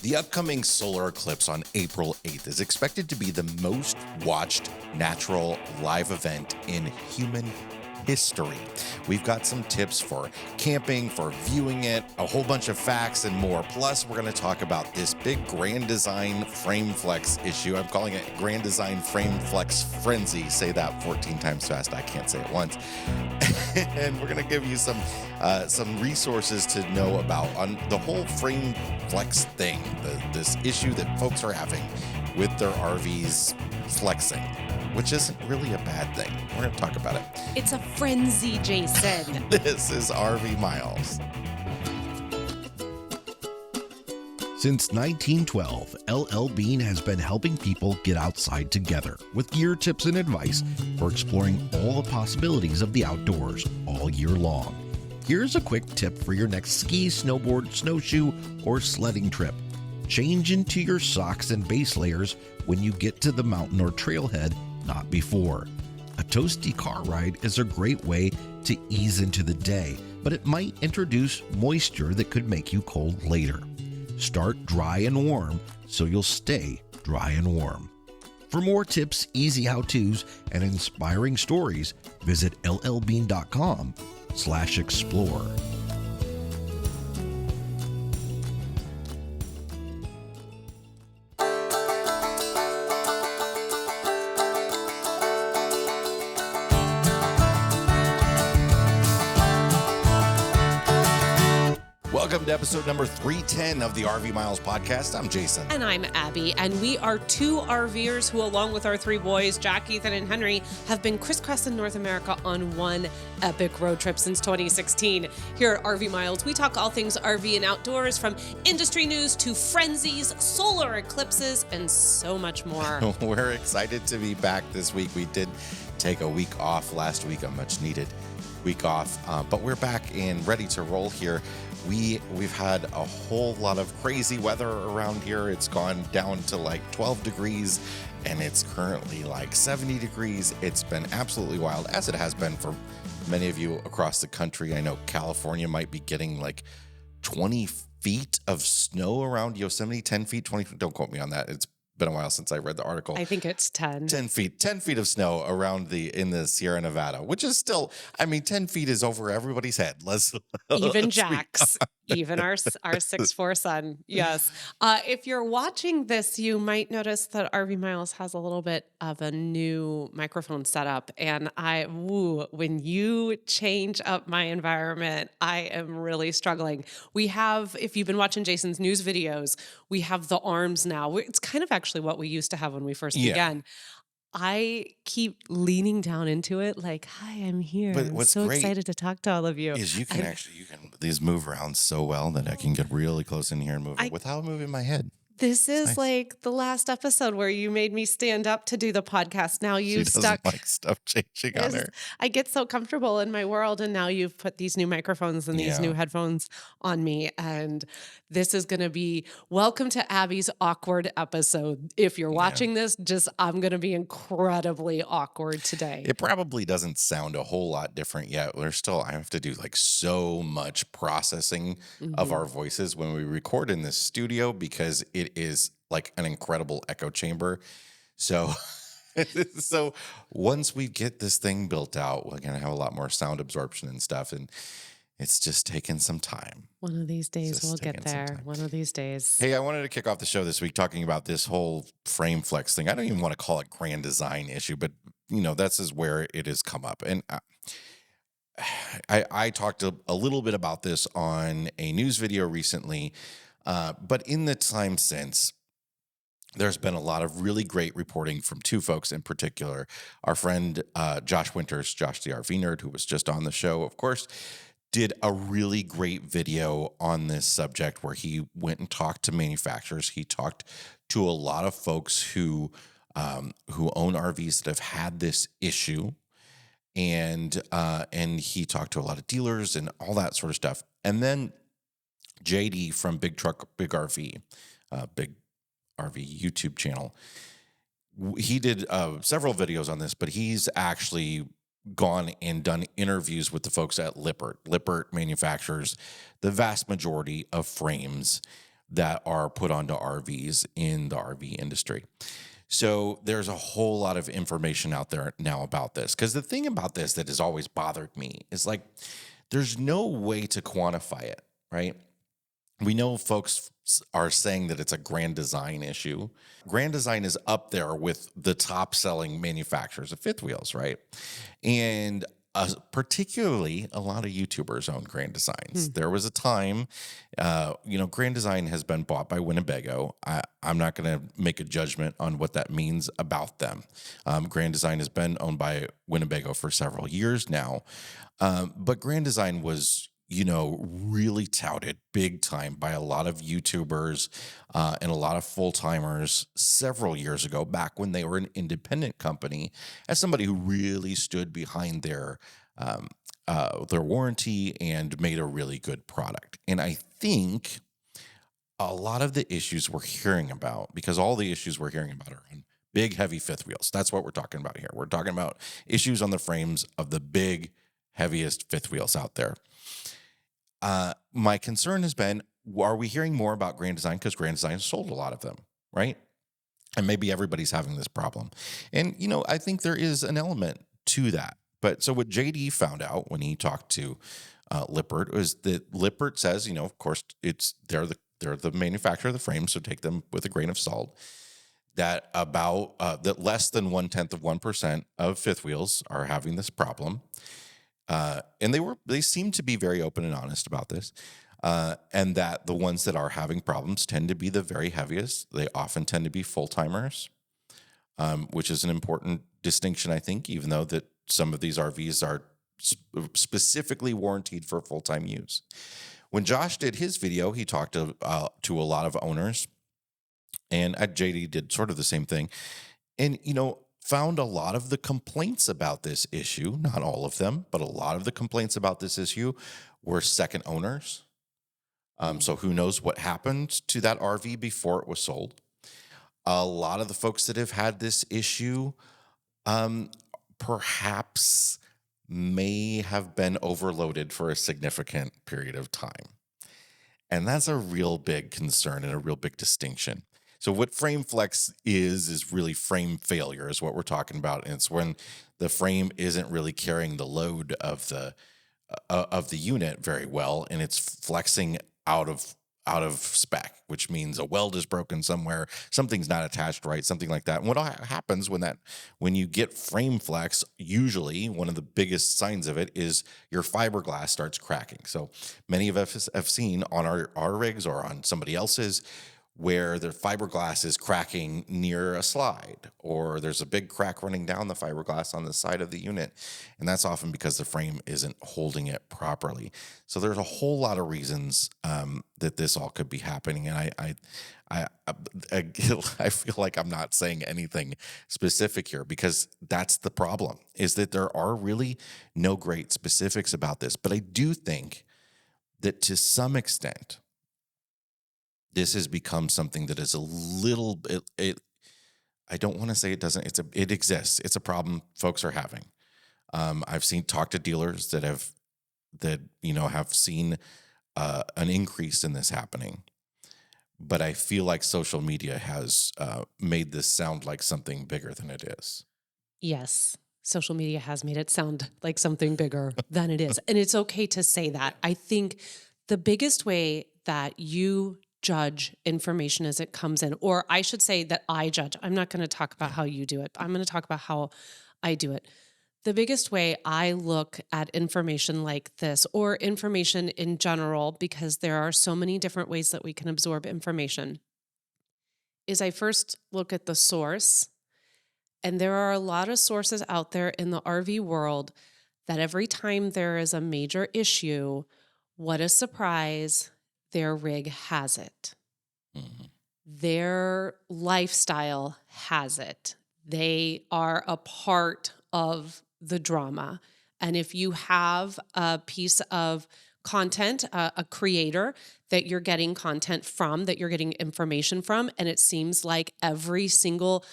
The upcoming solar eclipse on April 8th is expected to be the most watched natural live event in human history. We've got some tips for camping, for viewing it, a whole bunch of facts and more. Plus, we're going to talk about this big Grand Design Frame Flex issue. I'm calling it Grand Design Frame Flex Frenzy. Say that 14 times fast. I can't say it once. And we're going to give you some resources to know about on the whole frame flex thing, this issue that folks are having with their RVs flexing, which isn't really a bad thing. We're going to talk about it. It's a frenzy, Jason. This is RV Miles. Since 1912, LL Bean has been helping people get outside together with gear tips and advice for exploring all the possibilities of the outdoors all year long. Here's a quick tip for your next ski, snowboard, snowshoe, or sledding trip. Change into your socks and base layers when you get to the mountain or trailhead, not before. A toasty car ride is a great way to ease into the day, but it might introduce moisture that could make you cold later. Start dry and warm so you'll stay dry and warm. For more tips, easy how-tos, and inspiring stories, visit llbean.com/explore. Welcome to episode number 310 of the RV Miles podcast. I'm Jason. And I'm Abby, and we are two RVers who, along with our three boys, Jack, Ethan, and Henry, have been crisscrossing North America on one epic road trip since 2016. Here at RV Miles, we talk all things RV and outdoors, from industry news to frenzies, solar eclipses, and so much more. We're excited to be back this week. We did take a week off last week, a much needed week off, but we're back and ready to roll here. We've had a whole lot of crazy weather around here. It's gone down to like 12 degrees and it's currently like 70 degrees. It's been absolutely wild, as it has been for many of you across the country. I know California might be getting like 20 feet of snow around Yosemite, 10 feet, 20 feet. Don't quote me on that. It's been a while since I read the article. I think it's 10 feet of snow around in the Sierra Nevada, which is still, 10 feet is over everybody's head. Even Jack's, even our 6'4" son. Yes. If you're watching this, you might notice that RV Miles has a little bit of a new microphone setup. And when you change up my environment, I am really struggling. We have, if you've been watching Jason's news videos, we have the arms now. It's kind of actually what we used to have when we first began. I keep leaning down into it like, hi, I'm here. But I'm what's so great excited to talk to all of you. is these move around so well that I can get really close in here and move it without moving my head. This is nice. like the last episode where you made me stand up to do the podcast. Now you've She doesn't like stuff changing on her. I get so comfortable in my world, and now you've put these new microphones and these new headphones on me. And this is going to be welcome to Abby's awkward episode. If you're watching this, I'm going to be incredibly awkward today. It probably doesn't sound a whole lot different yet. I have to do like so much processing of our voices when we record in this studio, because it is like an incredible echo chamber. So once we get this thing built out, we're going to have a lot more sound absorption and stuff. And it's just taking some time. One of these days we'll get there. One of these days. Hey, I wanted to kick off the show this week talking about this whole frame flex thing. I don't even want to call it grand design issue, but this is where it has come up. And I talked a little bit about this on a news video recently. But in the time since, there's been a lot of really great reporting from two folks in particular. Our friend Josh Winters, Josh the RV Nerd, who was just on the show, of course, did a really great video on this subject where he went and talked to manufacturers. He talked to a lot of folks who own RVs that have had this issue. And he talked to a lot of dealers and all that sort of stuff. And then JD from Big Truck, Big RV, Big RV YouTube channel, he did several videos on this, but he's actually gone and done interviews with the folks at Lippert. Lippert manufactures the vast majority of frames that are put onto RVs in the RV industry. So there's a whole lot of information out there now about this. Because the thing about this that has always bothered me is like, there's no way to quantify it, right? We know folks are saying that it's a Grand Design issue. Grand Design is up there with the top selling manufacturers of fifth wheels, right? And particularly a lot of YouTubers own Grand Designs. There was a time, Grand Design has been bought by Winnebago. I'm not going to make a judgment on what that means about them. Grand Design has been owned by Winnebago for several years now. But Grand Design was really touted big time by a lot of YouTubers and a lot of full-timers several years ago, back when they were an independent company, as somebody who really stood behind their warranty and made a really good product. And I think a lot of the issues we're hearing about, because all the issues we're hearing about are on big, heavy fifth wheels. That's what we're talking about here. We're talking about issues on the frames of the big, heaviest fifth wheels out there. My concern has been, are we hearing more about Grand Design because Grand Design has sold a lot of them, right? And maybe everybody's having this problem. And, I think there is an element to that. But so what JD found out when he talked to Lippert was that Lippert says, of course, they're the manufacturer of the frame, so take them with a grain of salt, that that less than 0.1% of fifth wheels are having this problem. And they seem to be very open and honest about this, and that the ones that are having problems tend to be the very heaviest. They often tend to be full-timers, which is an important distinction, I think, even though that some of these RVs are specifically warranted for full-time use. When Josh did his video, he talked to a lot of owners, and JD did sort of the same thing. And, found a lot of the complaints about this issue, not all of them, but a lot of the complaints about this issue were second owners. So who knows what happened to that RV before it was sold. A lot of the folks that have had this issue perhaps may have been overloaded for a significant period of time. And that's a real big concern and a real big distinction. So what frame flex is really frame failure is what we're talking about. And it's when the frame isn't really carrying the load of the unit very well, and it's flexing out of spec, which means a weld is broken somewhere, something's not attached right, something like that. And what happens when you get frame flex, usually one of the biggest signs of it is your fiberglass starts cracking. So many of us have seen on our rigs or on somebody else's where the fiberglass is cracking near a slide, or there's a big crack running down the fiberglass on the side of the unit. And that's often because the frame isn't holding it properly. So there's a whole lot of reasons that this all could be happening. And I feel like I'm not saying anything specific here, because that's the problem, is that there are really no great specifics about this. But I do think that to some extent, this has become something that is a little bit, I don't want to say it doesn't, it exists. It's a problem folks are having. I've talked to dealers that have seen an increase in this happening. But I feel like social media has made this sound like something bigger than it is. Yes. Social media has made it sound like something bigger than it is. And it's okay to say that. I think the biggest way that you judge information as it comes in, or I should say that I judge. I'm not going to talk about how you do it. I'm going to talk about how I do it. The biggest way I look at information like this, or information in general, because there are so many different ways that we can absorb information, is I first look at the source. And there are a lot of sources out there in the RV world that every time there is a major issue, what a surprise, their rig has it. Mm-hmm. Their lifestyle has it. They are a part of the drama. And if you have a piece of content, a creator that you're getting content from, that you're getting information from, and it seems like every single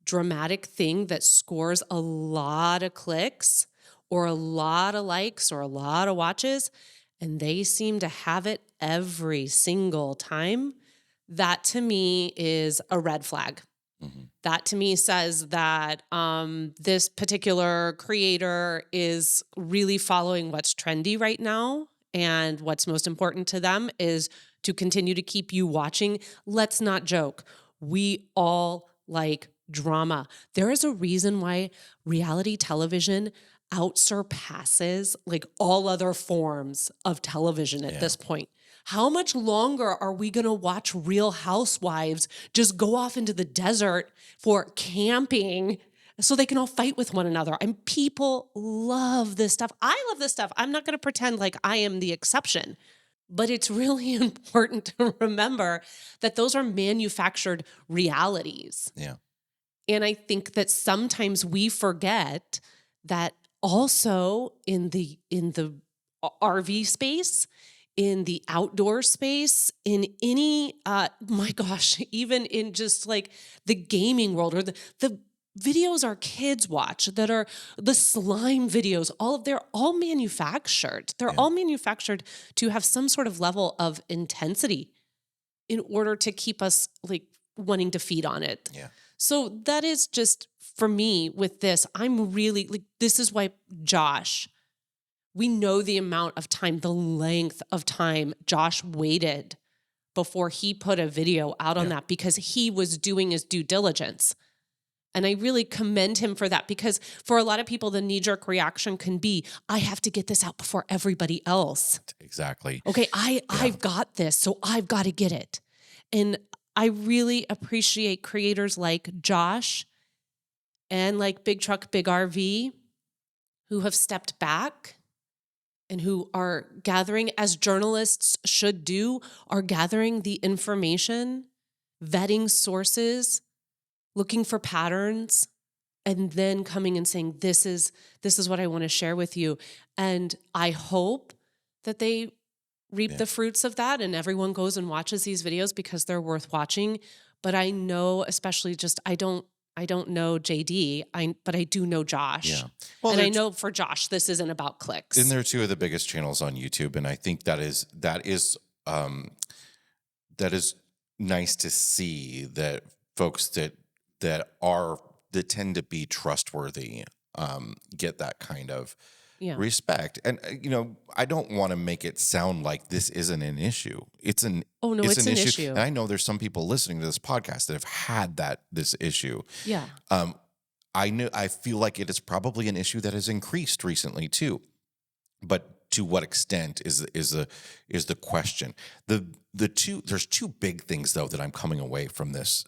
dramatic thing that scores a lot of clicks or a lot of likes or a lot of watches, and they seem to have it every single time, that to me is a red flag. That to me says that this particular creator is really following what's trendy right now. And what's most important to them is to continue to keep you watching. Let's not joke. We all like drama. There is a reason why reality television outsurpasses like all other forms of television at this point. How much longer are we going to watch Real Housewives just go off into the desert for camping so they can all fight with one another? And people love this stuff. I love this stuff. I'm not going to pretend like I am the exception, but it's really important to remember that those are manufactured realities. Yeah. And I think that sometimes we forget that also in the RV space, in the outdoor space, in any, my gosh, even in just like the gaming world or the videos our kids watch that are the slime videos, they're all manufactured. They're all manufactured to have some sort of level of intensity in order to keep us like wanting to feed on it. Yeah. So that is just for me with this, I'm really like, this is why Josh, we know the amount of time, the length of time Josh waited before he put a video out on that because he was doing his due diligence. And I really commend him for that because for a lot of people, the knee-jerk reaction can be, I have to get this out before everybody else. Exactly. Okay, I've got this, so I've got to get it. And I really appreciate creators like Josh and like Big Truck, Big RV who have stepped back and who are gathering, as journalists should do, are gathering the information, vetting sources, looking for patterns, and then coming and saying, this is what I want to share with you. And I hope that they reap the fruits of that and everyone goes and watches these videos because they're worth watching. But I know, especially just, I don't know JD, but I do know Josh. Yeah. Well, and I know for Josh, this isn't about clicks. And they're two of the biggest channels on YouTube. And I think that is nice to see that folks that tend to be trustworthy get that kind of respect. And I don't want to make it sound like this isn't an issue. It's an issue. And I know there's some people listening to this podcast that have had this issue. Yeah. I feel like it is probably an issue that has increased recently too. But to what extent is the question. There's two big things though that I'm coming away from this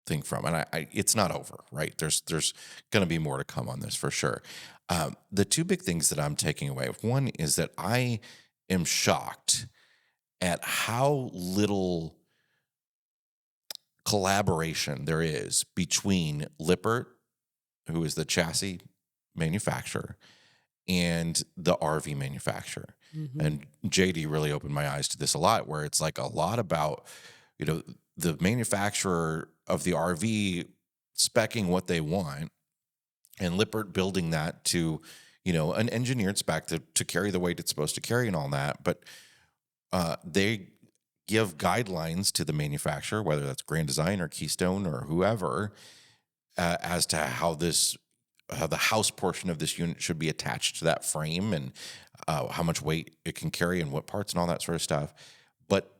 thing from, and I it's not over, right? There's going to be more to come on this for sure. The two big things that I'm taking away, one is that I am shocked at how little collaboration there is between Lippert, who is the chassis manufacturer, and the RV manufacturer. Mm-hmm. And JD really opened my eyes to this a lot, where it's like a lot about, the manufacturer of the RV speccing what they want and Lippert building that to, an engineered spec to carry the weight it's supposed to carry and all that. But they give guidelines to the manufacturer, whether that's Grand Design or Keystone or whoever, as to how the house portion of this unit should be attached to that frame and how much weight it can carry and what parts and all that sort of stuff. But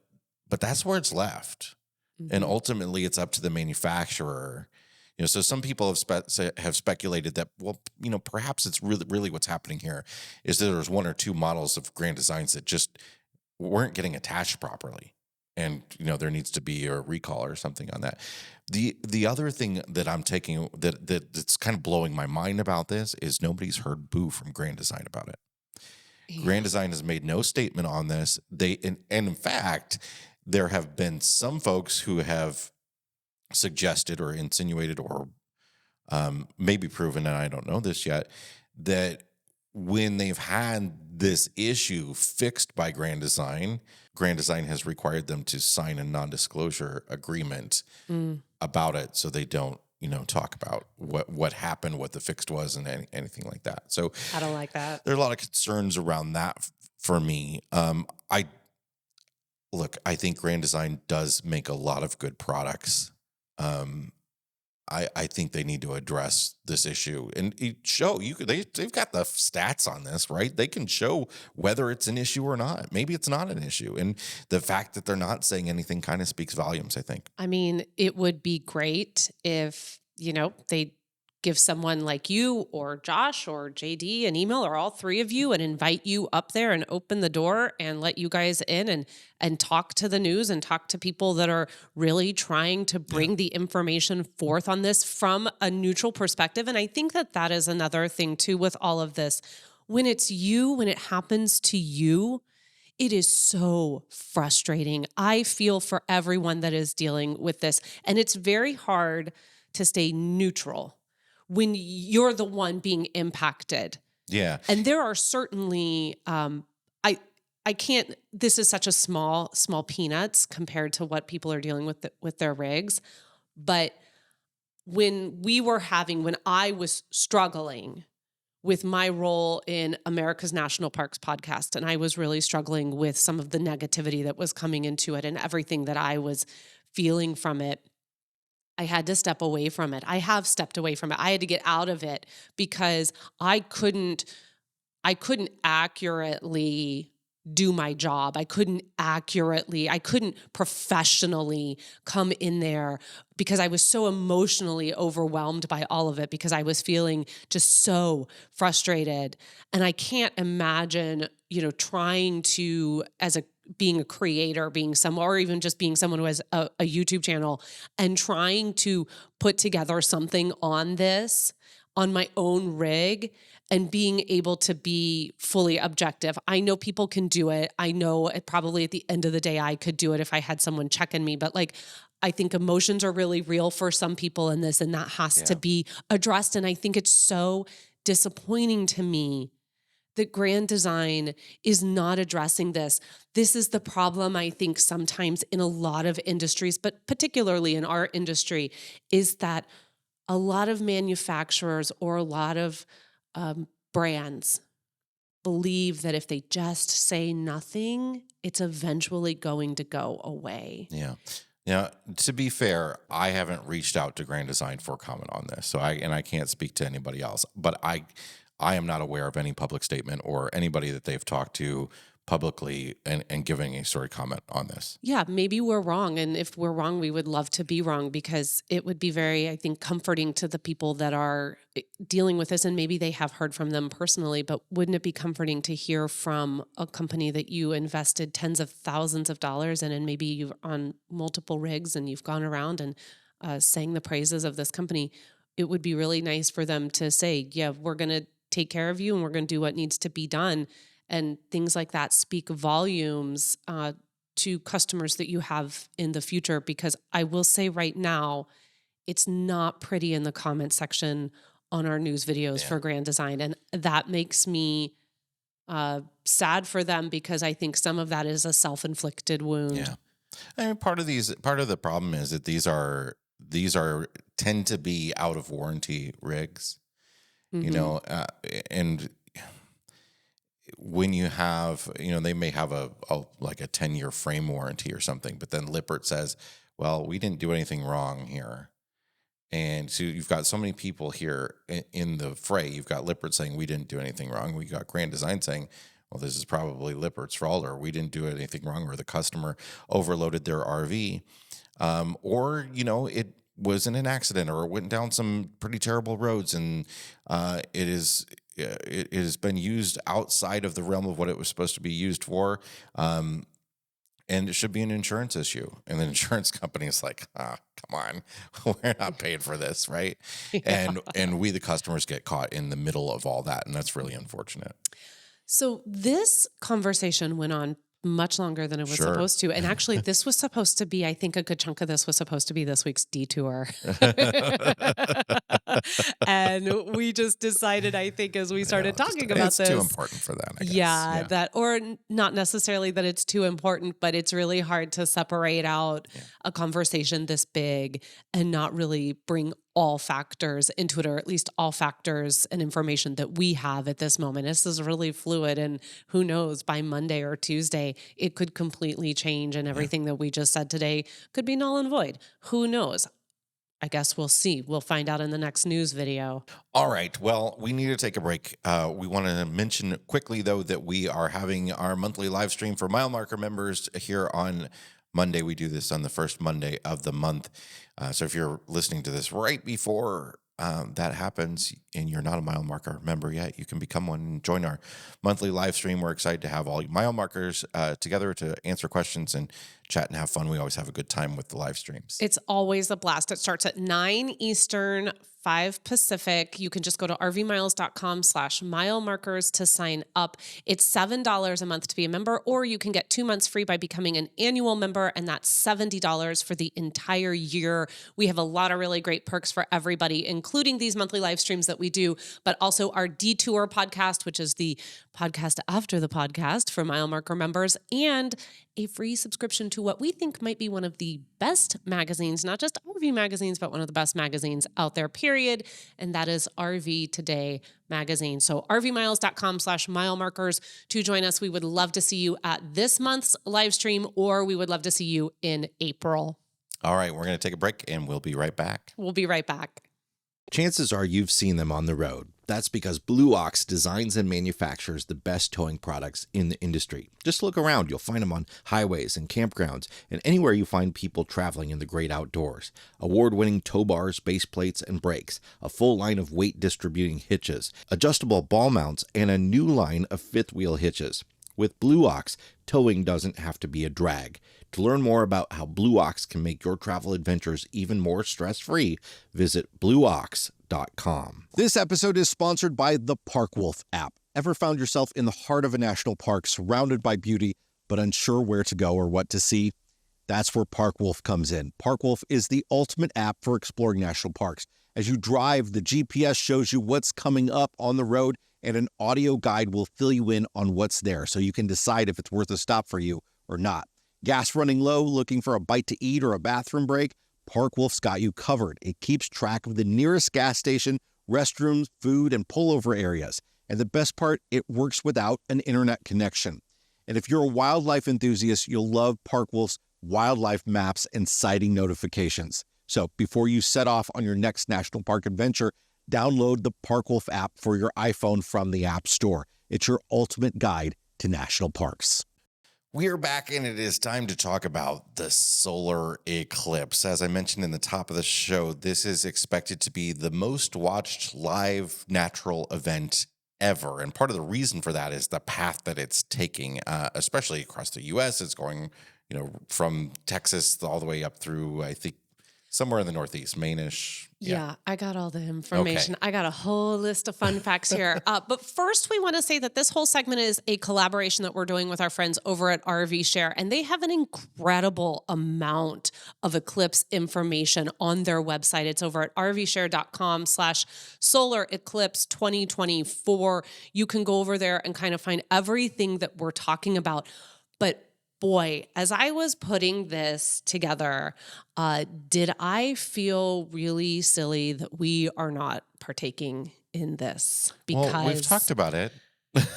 that's where it's left. Mm-hmm. And ultimately it's up to the manufacturer. So some people have speculated that, well, perhaps it's really what's happening here is that there's one or two models of Grand Designs that just weren't getting attached properly. And, there needs to be a recall or something on that. The other thing that I'm taking that's kind of blowing my mind about this is nobody's heard boo from Grand Design about it. Yeah. Grand Design has made no statement on this. And in fact, there have been some folks who have suggested or insinuated or maybe proven, and I don't know this yet, that when they've had this issue fixed by Grand Design has required them to sign a non-disclosure agreement about it, so they don't, talk about what happened, what the fix was, and anything like that. So I don't like that. There are a lot of concerns around that for me. look, I think Grand Design does make a lot of good products. Um, I think they need to address this issue and they've got the stats on this, right? They can show whether it's an issue or not. Maybe it's not an issue. And the fact that they're not saying anything kind of speaks volumes, I think. I mean, it would be great if, they give someone like you or Josh or JD an email, or all three of you, and invite you up there and open the door and let you guys in and talk to the news and talk to people that are really trying to bring the information forth on this from a neutral perspective. And I think that is another thing too with all of this. When it's you, when it happens to you, it is so frustrating. I feel for everyone that is dealing with this. And it's very hard to stay neutral when you're the one being impacted. Yeah. And there are certainly, I can't, this is such a small peanuts compared to what people are dealing with their rigs. But when I was struggling with my role in America's National Parks podcast, and I was really struggling with some of the negativity that was coming into it and everything that I was feeling from it, I had to step away from it. I have stepped away from it. I had to get out of it because I couldn't accurately do my job. I couldn't professionally come in there because I was so emotionally overwhelmed by all of it, because I was feeling just so frustrated. And I can't imagine, trying to, being a creator, or even just being someone who has a YouTube channel, and trying to put together something on this on my own rig and being able to be fully objective. I know people can do it. I know probably at the end of the day, I could do it if I had someone checking me, but I think emotions are really real for some people in this, and that has to be addressed. And I think it's so disappointing to me that Grand Design is not addressing this. This is the problem, I think, sometimes in a lot of industries, but particularly in our industry, is that a lot of manufacturers or a lot of brands believe that if they just say nothing, it's eventually going to go away. Yeah. Now, to be fair, I haven't reached out to Grand Design for comment on this, so I can't speak to anybody else. But I am not aware of any public statement or anybody that they've talked to publicly and giving a sort of comment on this. Yeah, maybe we're wrong. And if we're wrong, we would love to be wrong, because it would be very, I think, comforting to the people that are dealing with this. And maybe they have heard from them personally, but wouldn't it be comforting to hear from a company that you invested tens of thousands of dollars in, and maybe you're on multiple rigs and you've gone around and sang the praises of this company? It would be really nice for them to say, yeah, we're going to take care of you and we're going to do what needs to be done. And things like that speak volumes to customers that you have in the future, because I will say right now, it's not pretty in the comment section on our news videos for Grand Design. And that makes me sad for them, because I think some of that is a self-inflicted wound. Yeah. I mean, part of the problem is that these tend to be out of warranty rigs, Mm-hmm. and when you have, they may have a 10-year frame warranty or something, but then Lippert says, well, we didn't do anything wrong here. And so you've got so many people here in the fray. You've got Lippert saying we didn't do anything wrong. We got Grand Design saying, well, this is probably Lippert's fault, or we didn't do anything wrong, or the customer overloaded their RV. Or, it wasn't an accident, or it went down some pretty terrible roads, and it has been used outside of the realm of what it was supposed to be used for, and it should be an insurance issue. And the insurance company is like, come on, we're not paying for this, right? Yeah. And we, the customers, get caught in the middle of all that, and that's really unfortunate. So this conversation went on much longer than it was supposed to. And actually, this was supposed to be, I think a good chunk of this was supposed to be this week's detour. And we just decided, I think, as we started talking about this. It's too important for that, I guess. Yeah, or not necessarily that it's too important, but it's really hard to separate out a conversation this big and not really bring all factors into it, or at least all factors and information that we have at this moment. This is really fluid, and who knows, by Monday or Tuesday, it could completely change, and everything that we just said today could be null and void. Who knows? I guess we'll see. We'll find out in the next news video. All right. Well, we need to take a break. We want to mention quickly, though, that we are having our monthly live stream for mile marker members here on Monday. We do this on the first Monday of the month. So if you're listening to this right before that happens and you're not a mile marker member yet, you can become one and join our monthly live stream. We're excited to have all you mile markers together to answer questions and chat and have fun. We always have a good time with the live streams. It's always a blast. It starts at 9 Eastern, 5 Pacific. You can just go to rvmiles.com/mile markers to sign up. It's $7 a month to be a member, or you can get 2 months free by becoming an annual member, and that's $70 for the entire year. We have a lot of really great perks for everybody, including these monthly live streams that we do, but also our Detour podcast, which is the podcast after the podcast for mile marker members, and a free subscription to what we think might be one of the best magazines, not just RV magazines, but one of the best magazines out there, period. And that is RV Today magazine. So rvmiles.com/mile markers to join us. We would love to see you at this month's live stream, or we would love to see you in April. All right. We're going to take a break and we'll be right back. We'll be right back. Chances are you've seen them on the road. That's because Blue Ox designs and manufactures the best towing products in the industry. Just look around. You'll find them on highways and campgrounds and anywhere you find people traveling in the great outdoors. Award-winning tow bars, base plates, and brakes, a full line of weight-distributing hitches, adjustable ball mounts, and a new line of fifth-wheel hitches. With Blue Ox, towing doesn't have to be a drag. To learn more about how Blue Ox can make your travel adventures even more stress-free, visit blueox.com. This episode is sponsored by the Parkwolf app. Ever found yourself in the heart of a national park surrounded by beauty, but unsure where to go or what to see? That's where Parkwolf comes in. Parkwolf is the ultimate app for exploring national parks. As you drive, the GPS shows you what's coming up on the road, and an audio guide will fill you in on what's there so you can decide if it's worth a stop for you or not. Gas running low, looking for a bite to eat or a bathroom break? Parkwolf's got you covered. It keeps track of the nearest gas station, restrooms, food, and pullover areas. And the best part, it works without an internet connection. And if you're a wildlife enthusiast, you'll love Parkwolf's wildlife maps and sighting notifications. So before you set off on your next national park adventure, download the Parkwolf app for your iPhone from the App Store. It's your ultimate guide to national parks. We're back, and it is time to talk about the solar eclipse. As I mentioned in the top of the show, this is expected to be the most watched live natural event ever. And part of the reason for that is the path that it's taking, especially across the U.S. It's going, from Texas all the way up through, I think, somewhere in the Northeast, Maine-ish. Yeah, I got all the information. Okay. I got a whole list of fun facts here. But first, we want to say that this whole segment is a collaboration that we're doing with our friends over at RVshare, and they have an incredible amount of eclipse information on their website. It's over at rvshare.com/Solar Eclipse 2024. You can go over there and kind of find everything that we're talking about. But boy, as I was putting this together, did I feel really silly that we are not partaking in this? Because we've talked about it. Of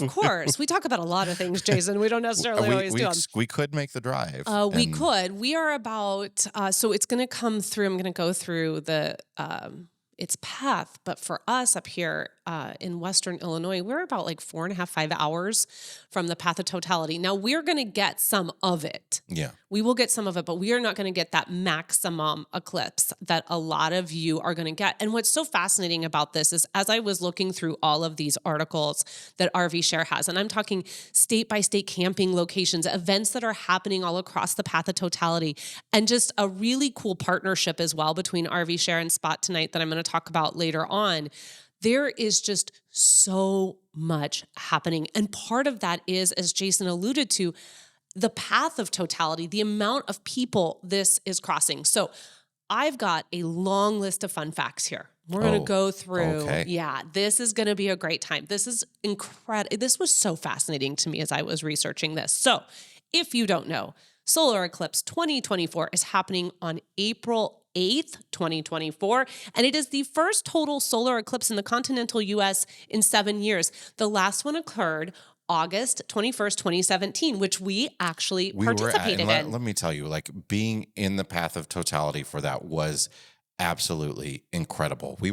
course. We talk about a lot of things, Jason. We don't necessarily always do them. We could make the drive. We could. We are about, so it's going to come through, I'm going to go through the its path, but for us up here in Western Illinois, we're about like 4.5, 5 hours from the path of totality. Now we're going to get some of it. Yeah. We will get some of it, but we are not going to get that maximum eclipse that a lot of you are going to get. And what's so fascinating about this is as I was looking through all of these articles that RVshare has, and I'm talking state by state camping locations, events that are happening all across the path of totality, and just a really cool partnership as well between RVshare and Spot Tonight that I'm going to talk about later on. There is just so much happening. And part of that is, as Jason alluded to, the path of totality, the amount of people this is crossing. So I've got a long list of fun facts here. We're going to go through. Okay. Yeah, this is going to be a great time. This is incredible. This was so fascinating to me as I was researching this. So if you don't know, Solar Eclipse 2024 is happening on April 8th, 2024, and it is the first total solar eclipse in the continental U.S. in 7 years. The last one occurred August 21st, 2017, which we actually participated in. Let me tell you, like being in the path of totality for that was absolutely incredible. We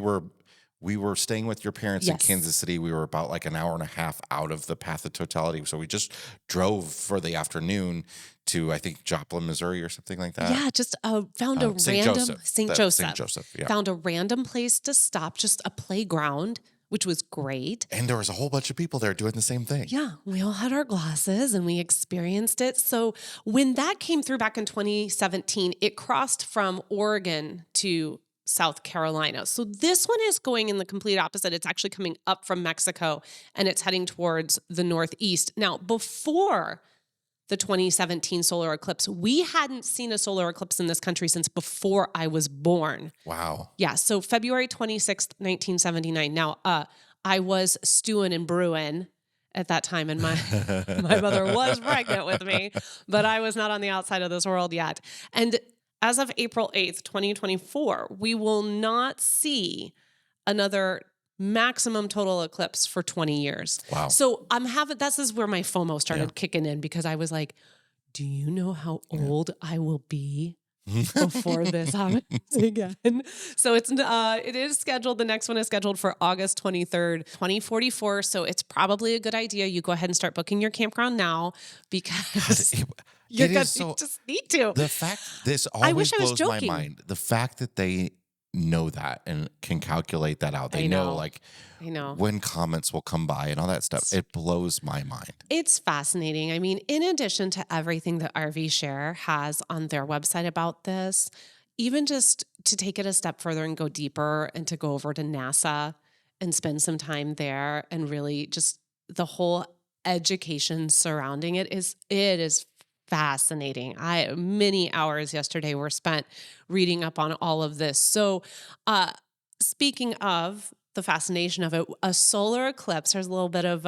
were staying with your parents in Kansas City. We were about like an hour and a half out of the path of totality. So we just drove for the afternoon to, I think, Joplin, Missouri or something like that. Yeah, just found a St. random St. Joseph. Yeah. Found a random place to stop, just a playground, which was great. And there was a whole bunch of people there doing the same thing. Yeah, we all had our glasses and we experienced it. So when that came through back in 2017, it crossed from Oregon to South Carolina. So this one is going in the complete opposite. It's actually coming up from Mexico and it's heading towards the northeast. Now, before the 2017 solar eclipse, we hadn't seen a solar eclipse in this country since before I was born. Wow. Yeah, so February 26th, 1979. Now, I was stewing and brewing at that time, and my mother was pregnant with me, but I was not on the outside of this world yet. And as of April 8th, 2024, we will not see another maximum total eclipse for 20 years. Wow. So this is where my FOMO started kicking in, because I was like, do you know how old I will be before this happens again? So it is scheduled. The next one is scheduled for August 23rd, 2044. So it's probably a good idea you go ahead and start booking your campground now, because you just need to. The fact this always blows my joking. mind. The fact that they know that and can calculate that out. They know when comments will come by and all that stuff. It blows my mind. It's fascinating. I mean, in addition to everything that RVshare has on their website about this, even just to take it a step further and go deeper and to go over to NASA and spend some time there, and really just the whole education surrounding it is fascinating. Many hours yesterday were spent reading up on all of this. So speaking of the fascination of it, a solar eclipse, there's a little bit of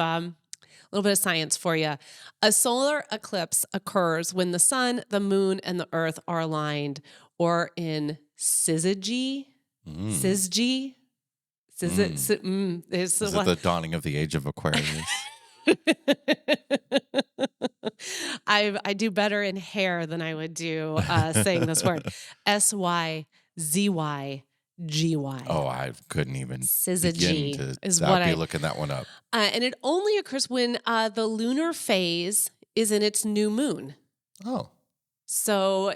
science for you. A solar eclipse occurs when the sun, the moon, and the earth are aligned, or in syzygy. Syzygy. Is it the dawning of the age of Aquarius? I do better in hair than I would do saying this word. SYZYGY. Oh, I couldn't even syzygy begin to is what be looking that one up. And it only occurs when the lunar phase is in its new moon. Oh. So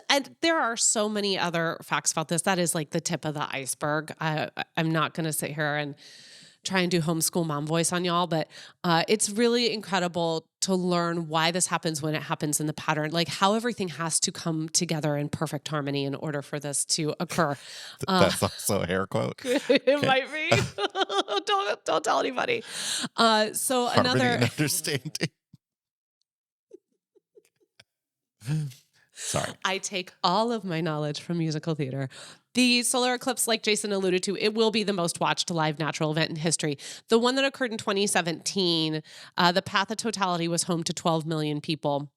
and there are so many other facts about this. That is like the tip of the iceberg. I'm not going to sit here and try and do homeschool mom voice on y'all, but it's really incredible to learn why this happens when it happens in the pattern, like how everything has to come together in perfect harmony in order for this to occur. That's also a hair quote. It might be. Don't tell anybody. So harmony another and understanding. Sorry. I take all of my knowledge from musical theater. The solar eclipse, like Jason alluded to, it will be the most watched live natural event in history. The one that occurred in 2017, the path of totality was home to 12 million people.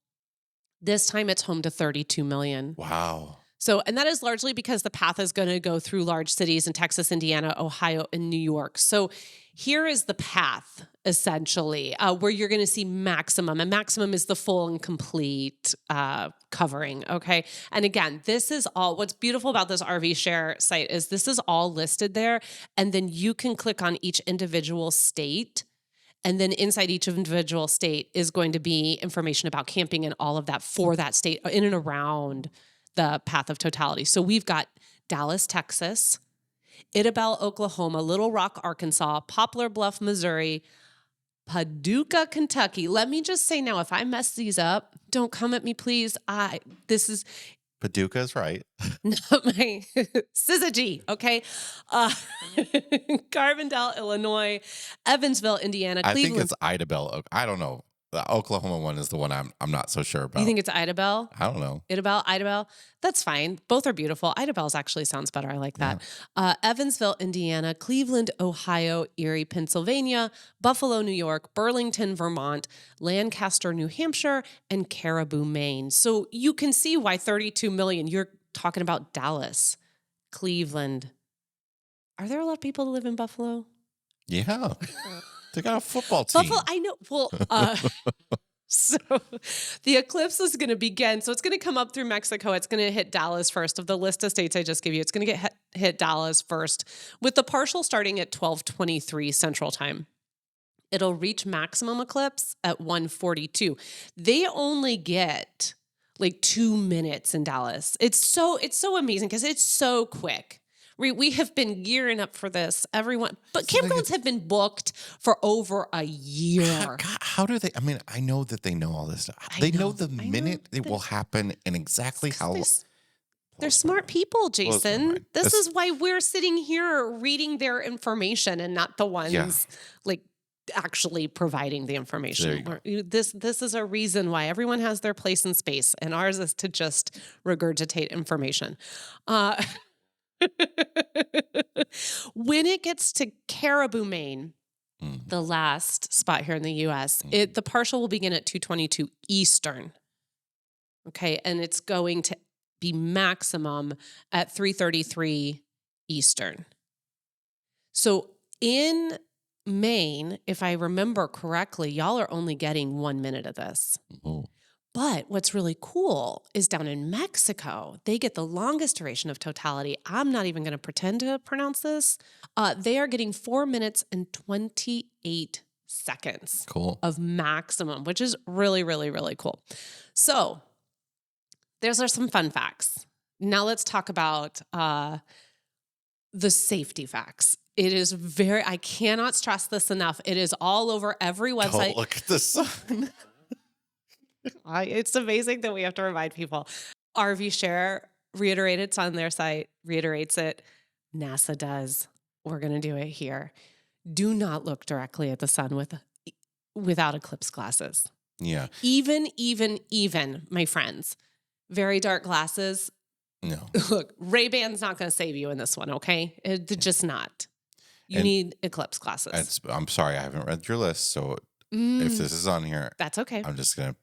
This time it's home to 32 million. Wow. So, and that is largely because the path is going to go through large cities in Texas, Indiana, Ohio, and New York. So here is the path, essentially, where you're going to see maximum. And maximum is the full and complete covering, okay? And again, this is all, what's beautiful about this RVshare site is this is all listed there. And then you can click on each individual state. And then inside each individual state is going to be information about camping and all of that for that state in and around the path of totality. So we've got Dallas, Texas, Idabel, Oklahoma, Little Rock, Arkansas, Poplar Bluff, Missouri, Paducah, Kentucky. Let me just say now, if I mess these up, don't come at me, please. Paducah is right. Not my syzygy, okay? Carbondale, Illinois, Evansville, Indiana, Cleveland. I think it's Idabel. I don't know. The Oklahoma one is the one I'm not so sure about. You think it's Idabel? I don't know. Idabel? That's fine. Both are beautiful. Idabel's actually sounds better. I like that. Yeah. Evansville, Indiana, Cleveland, Ohio, Erie, Pennsylvania, Buffalo, New York, Burlington, Vermont, Lancaster, New Hampshire, and Caribou, Maine. So you can see why 32 million, you're talking about Dallas, Cleveland. Are there a lot of people that live in Buffalo? Yeah. They got a football team. Buffalo, I know. Well, so the eclipse is going to begin. So it's going to come up through Mexico. It's going to hit Dallas first. Of the list of states I just gave you, it's going to get hit Dallas first, with the partial starting at 12:23 Central Time. It'll reach maximum eclipse at 1:42. They only get like 2 minutes in Dallas. It's so amazing because it's so quick. We have been gearing up for this, everyone. But campgrounds have been booked for over a year. How do they? I mean, I know that they know all this stuff. They know the minute it will happen and exactly how. They're smart people, Jason. This is why we're sitting here reading their information and not the ones like actually providing the information. This is a reason why everyone has their place in space, and ours is to just regurgitate information. When it gets to Caribou, Maine, the last spot here in the U.S., the partial will begin at 2:22 Eastern. Okay, and it's going to be maximum at 3:33 Eastern. So in Maine, if I remember correctly, y'all are only getting 1 minute of this. Oh. But what's really cool is down in Mexico, they get the longest duration of totality. I'm not even going to pretend to pronounce this. They are getting 4 minutes and 28 seconds of maximum, which is really, really, really cool. So those are some fun facts. Now let's talk about the safety facts. It is I cannot stress this enough. It is all over every website. Don't look at the sun. It's amazing that we have to remind people. RVshare reiterates on their site, reiterates it. NASA does. We're going to do it here. Do not look directly at the sun without eclipse glasses. Yeah. Even, my friends, very dark glasses. No. Look, Ray-Ban's not going to save you in this one, okay? It's just not. You need eclipse glasses. I'm sorry, I haven't read your list, so if this is on here, that's okay. I'm just going to,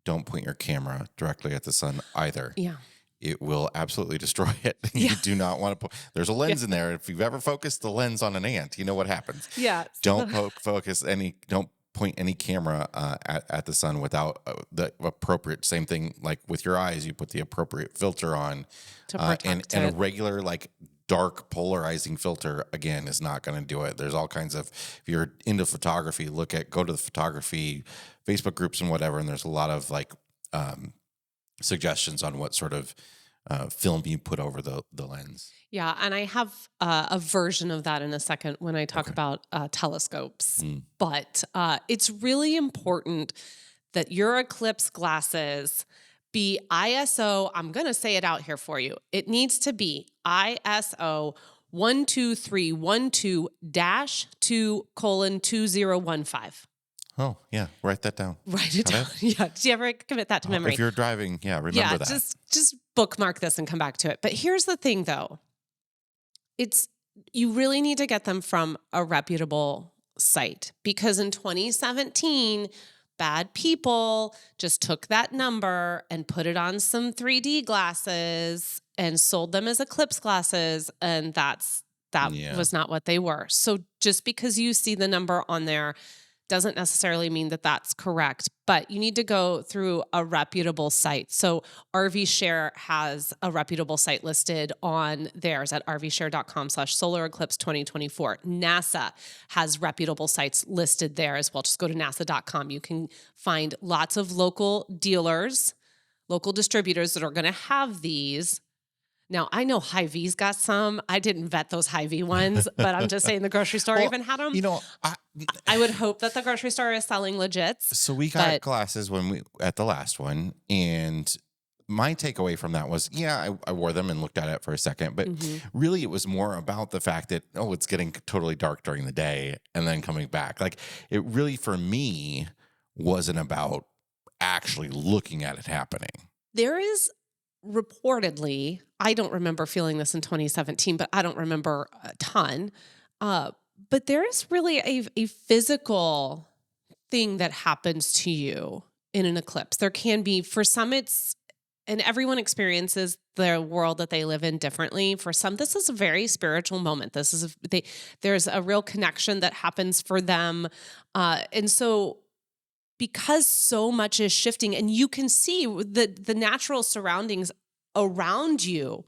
don't point your camera directly at the sun either. Yeah. It will absolutely destroy it. You do not want to there's a lens in there. If you've ever focused the lens on an ant, you know what happens. Yeah. Don't don't point any camera at the sun without the appropriate, same thing like with your eyes, you put the appropriate filter on to protect and a regular like dark polarizing filter again is not going to do it. There's all kinds of, if you're into photography, go to the photography Facebook groups and whatever, and there's a lot of like suggestions on what sort of film you put over the lens. Yeah, and I have a version of that in a second when I talk about telescopes. But it's really important that your eclipse glasses be ISO, I'm going to say it out here for you. It needs to be ISO 12312-2:2015. Oh, yeah. Write that down. Write it down. Yeah. Do you ever commit that to memory? If you're driving, remember that. Just bookmark this and come back to it. But here's the thing, though. You really need to get them from a reputable site, because in 2017, bad people just took that number and put it on some 3D glasses and sold them as eclipse glasses, and that was not what they were. So just because you see the number on there doesn't necessarily mean that that's correct, but you need to go through a reputable site. So RVshare has a reputable site listed on theirs at rvshare.com/solar eclipse 2024. NASA has reputable sites listed there as well. Just go to nasa.com. You can find lots of local dealers, local distributors that are going to have these. Now, I know Hy-Vee's got some. I didn't vet those Hy-Vee ones, but I'm just saying the grocery store even had them. I would hope that the grocery store is selling legits. So we got glasses at the last one, and my takeaway from that was, I wore them and looked at it for a second, but really it was more about the fact that, it's getting totally dark during the day and then coming back. Like, it really, for me, wasn't about actually looking at it happening. There is reportedly, I don't remember feeling this in 2017, but I don't remember a ton. But there is really a physical thing that happens to you in an eclipse. There can be, for some, it's and everyone experiences the world that they live in differently. For some, this is a very spiritual moment. There's a real connection that happens for them. And so because so much is shifting and you can see the natural surroundings around you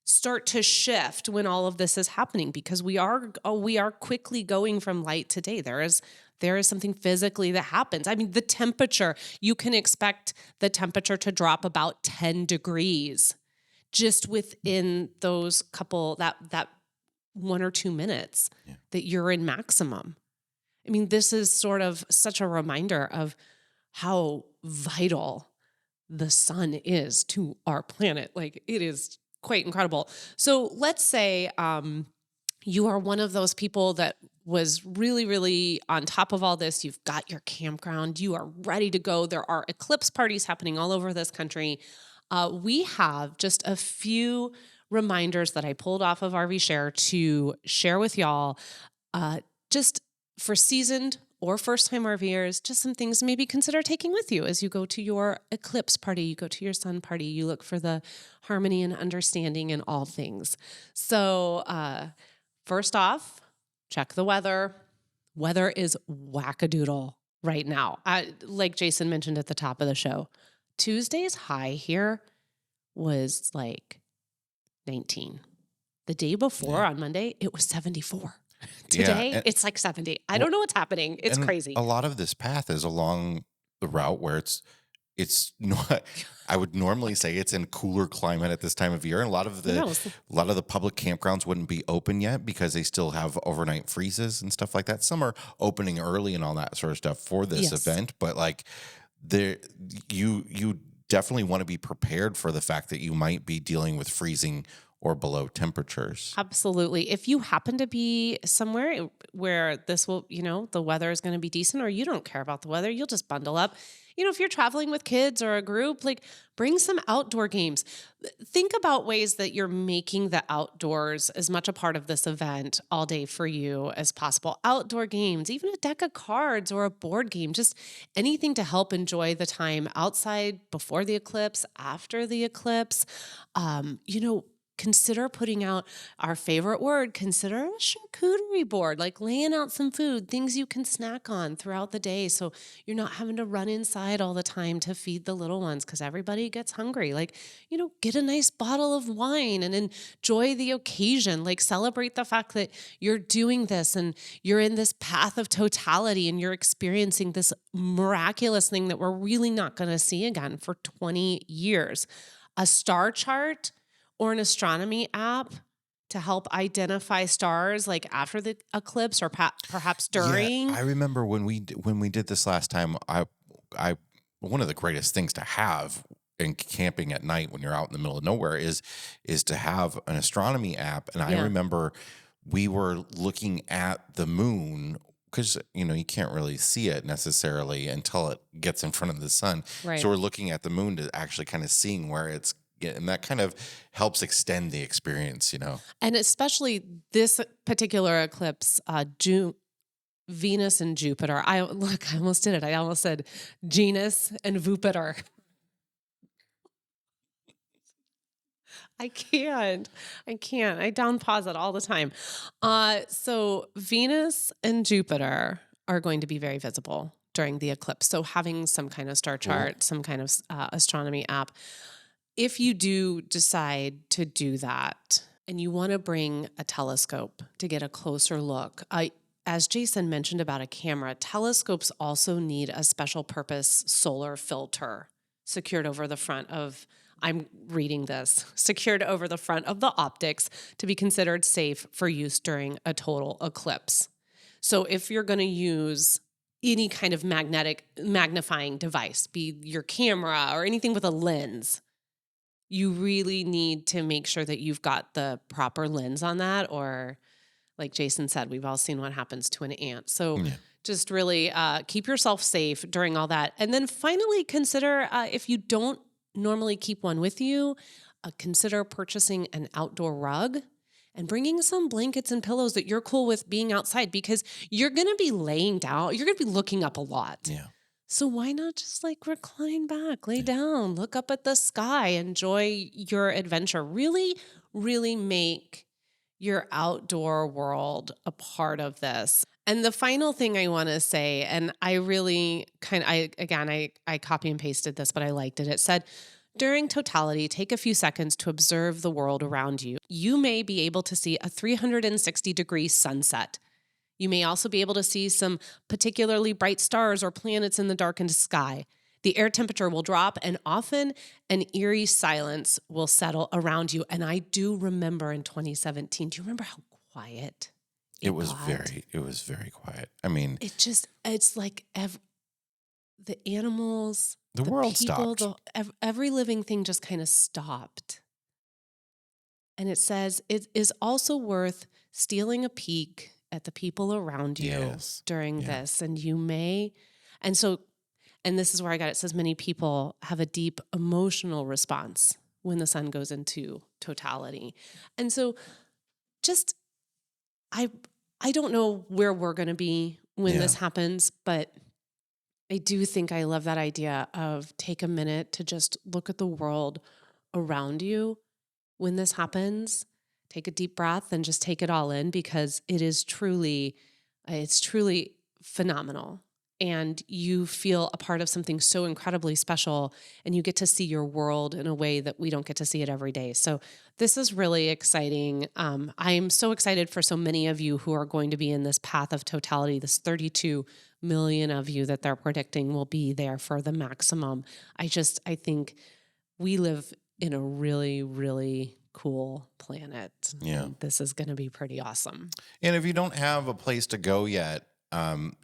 start to shift when all of this is happening, because we are quickly going from light to day. There is something physically that happens. I mean, the temperature, you can expect the temperature to drop about 10 degrees just within those that 1 or 2 minutes that you're in maximum. I mean, this is sort of such a reminder of how vital the sun is to our planet. Like, it is quite incredible. So let's say you are one of those people that was really, really on top of all this. You've got your campground. You are ready to go. There are eclipse parties happening all over this country. We have just a few reminders that I pulled off of RVshare to share with y'all, just for seasoned or first-time RVers, just some things maybe consider taking with you as you go to your eclipse party, you go to your sun party, you look for the harmony and understanding in all things. So first off, check the weather. Weather is wackadoodle right now. Like Jason mentioned at the top of the show, Tuesday's high here was like 19. The day before on Monday, it was 74. Today, it's like 70. I don't know what's happening. It's crazy. A lot of this path is along the route where it's not, I would normally say it's in cooler climate at this time of year. And a lot of the public campgrounds wouldn't be open yet because they still have overnight freezes and stuff like that. Some are opening early and all that sort of stuff for this event, but like you definitely want to be prepared for the fact that you might be dealing with freezing or below temperatures. Absolutely. If you happen to be somewhere where this will, the weather is going to be decent, or you don't care about the weather, you'll just bundle up. If you're traveling with kids or a group, like, bring some outdoor games. Think about ways that you're making the outdoors as much a part of this event all day for you as possible. Outdoor games, even a deck of cards or a board game, just anything to help enjoy the time outside before the eclipse, after the eclipse. Consider putting out our favorite word. Consider a charcuterie board, like laying out some food, things you can snack on throughout the day, so you're not having to run inside all the time to feed the little ones, because everybody gets hungry. Like, get a nice bottle of wine and enjoy the occasion. Like, celebrate the fact that you're doing this and you're in this path of totality and you're experiencing this miraculous thing that we're really not going to see again for 20 years. A star chart or an astronomy app to help identify stars, like after the eclipse or perhaps during. Yeah, I remember when we did this last time. I one of the greatest things to have in camping at night when you're out in the middle of nowhere is to have an astronomy app. And I remember we were looking at the moon, because you can't really see it necessarily until it gets in front of the sun. Right. So we're looking at the moon to actually kind of seeing where it's. And that kind of helps extend the experience, And especially this particular eclipse, Venus and Jupiter. I almost did it. I almost said genus and Jupiter. I can't. I down pause it all the time. So Venus and Jupiter are going to be very visible during the eclipse. So having some kind of star chart, some kind of astronomy app. If you do decide to do that and you want to bring a telescope to get a closer look, as Jason mentioned about a camera, telescopes also need a special purpose solar filter secured over the front of, secured over the front of the optics to be considered safe for use during a total eclipse. So if you're going to use any kind of magnifying device, be your camera or anything with a lens, you really need to make sure that you've got the proper lens on that, or like Jason said, we've all seen what happens to an ant. So just really keep yourself safe during all that. And then finally consider, if you don't normally keep one with you, consider purchasing an outdoor rug and bringing some blankets and pillows that you're cool with being outside, because you're going to be laying down. You're going to be looking up a lot. Yeah. So why not just like recline back, lay down, look up at the sky, enjoy your adventure. Really, really make your outdoor world a part of this. And the final thing I want to say, and I really I copy and pasted this, but I liked it. It said, during totality, take a few seconds to observe the world around you. You may be able to see a 360-degree sunset. You may also be able to see some particularly bright stars or planets in the darkened sky. The air temperature will drop, and often an eerie silence will settle around you. And I do remember in 2017, do you remember how quiet It was got? very quiet. I mean, It's like the animals, the world people, stopped. every living thing just kind of stopped. And it says it is also worth stealing a peek at the people around you Yes. during Yeah. this. And you may, and so, and this is where I got it. It says many people have a deep emotional response when the sun goes into totality. And so just, I don't know where we're going to be when Yeah. this happens, but I do think I love that idea of take a minute to just look at the world around you when this happens. Take a deep breath and just take it all in, because it's truly phenomenal. And you feel a part of something so incredibly special, and you get to see your world in a way that we don't get to see it every day. So this is really exciting. I'm so excited for so many of you who are going to be in this path of totality, this 32 million of you that they're predicting will be there for the maximum. I think we live in a really, really cool planet. Yeah. And this is going to be pretty awesome. And if you don't have a place to go yet,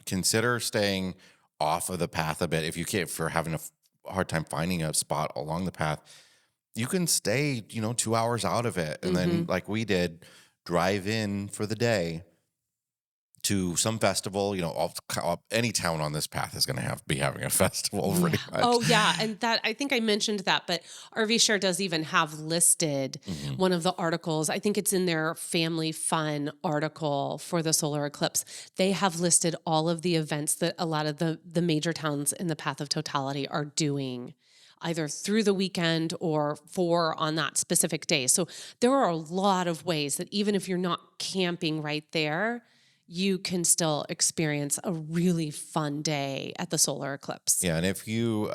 consider staying off of the path a bit. If you're having a hard time finding a spot along the path, you can stay, 2 hours out of it. And then, like we did, drive in for the day to some festival. Any town on this path is going to be having a festival pretty much. Oh, yeah. And that, I think I mentioned that, but RVshare does even have listed one of the articles. I think it's in their family fun article for the solar eclipse. They have listed all of the events that a lot of the major towns in the path of totality are doing, either through the weekend or on that specific day. So there are a lot of ways that even if you're not camping right there, you can still experience a really fun day at the solar eclipse. Yeah, and if you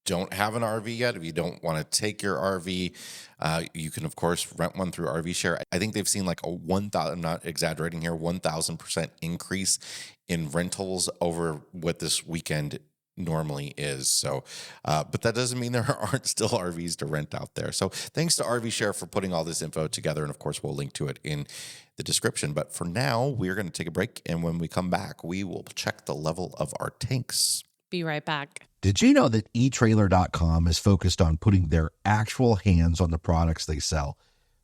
don't have an RV yet, if you don't want to take your RV, you can of course rent one through RVshare. I think they've seen like a 1,000, I'm not exaggerating here, 1,000% increase in rentals over what this weekend normally is. So, but that doesn't mean there aren't still RVs to rent out there. So thanks to RVshare for putting all this info together. And of course, we'll link to it in the description. But for now, we're going to take a break. And when we come back, we will check the level of our tanks. Be right back. Did you know that eTrailer.com is focused on putting their actual hands on the products they sell?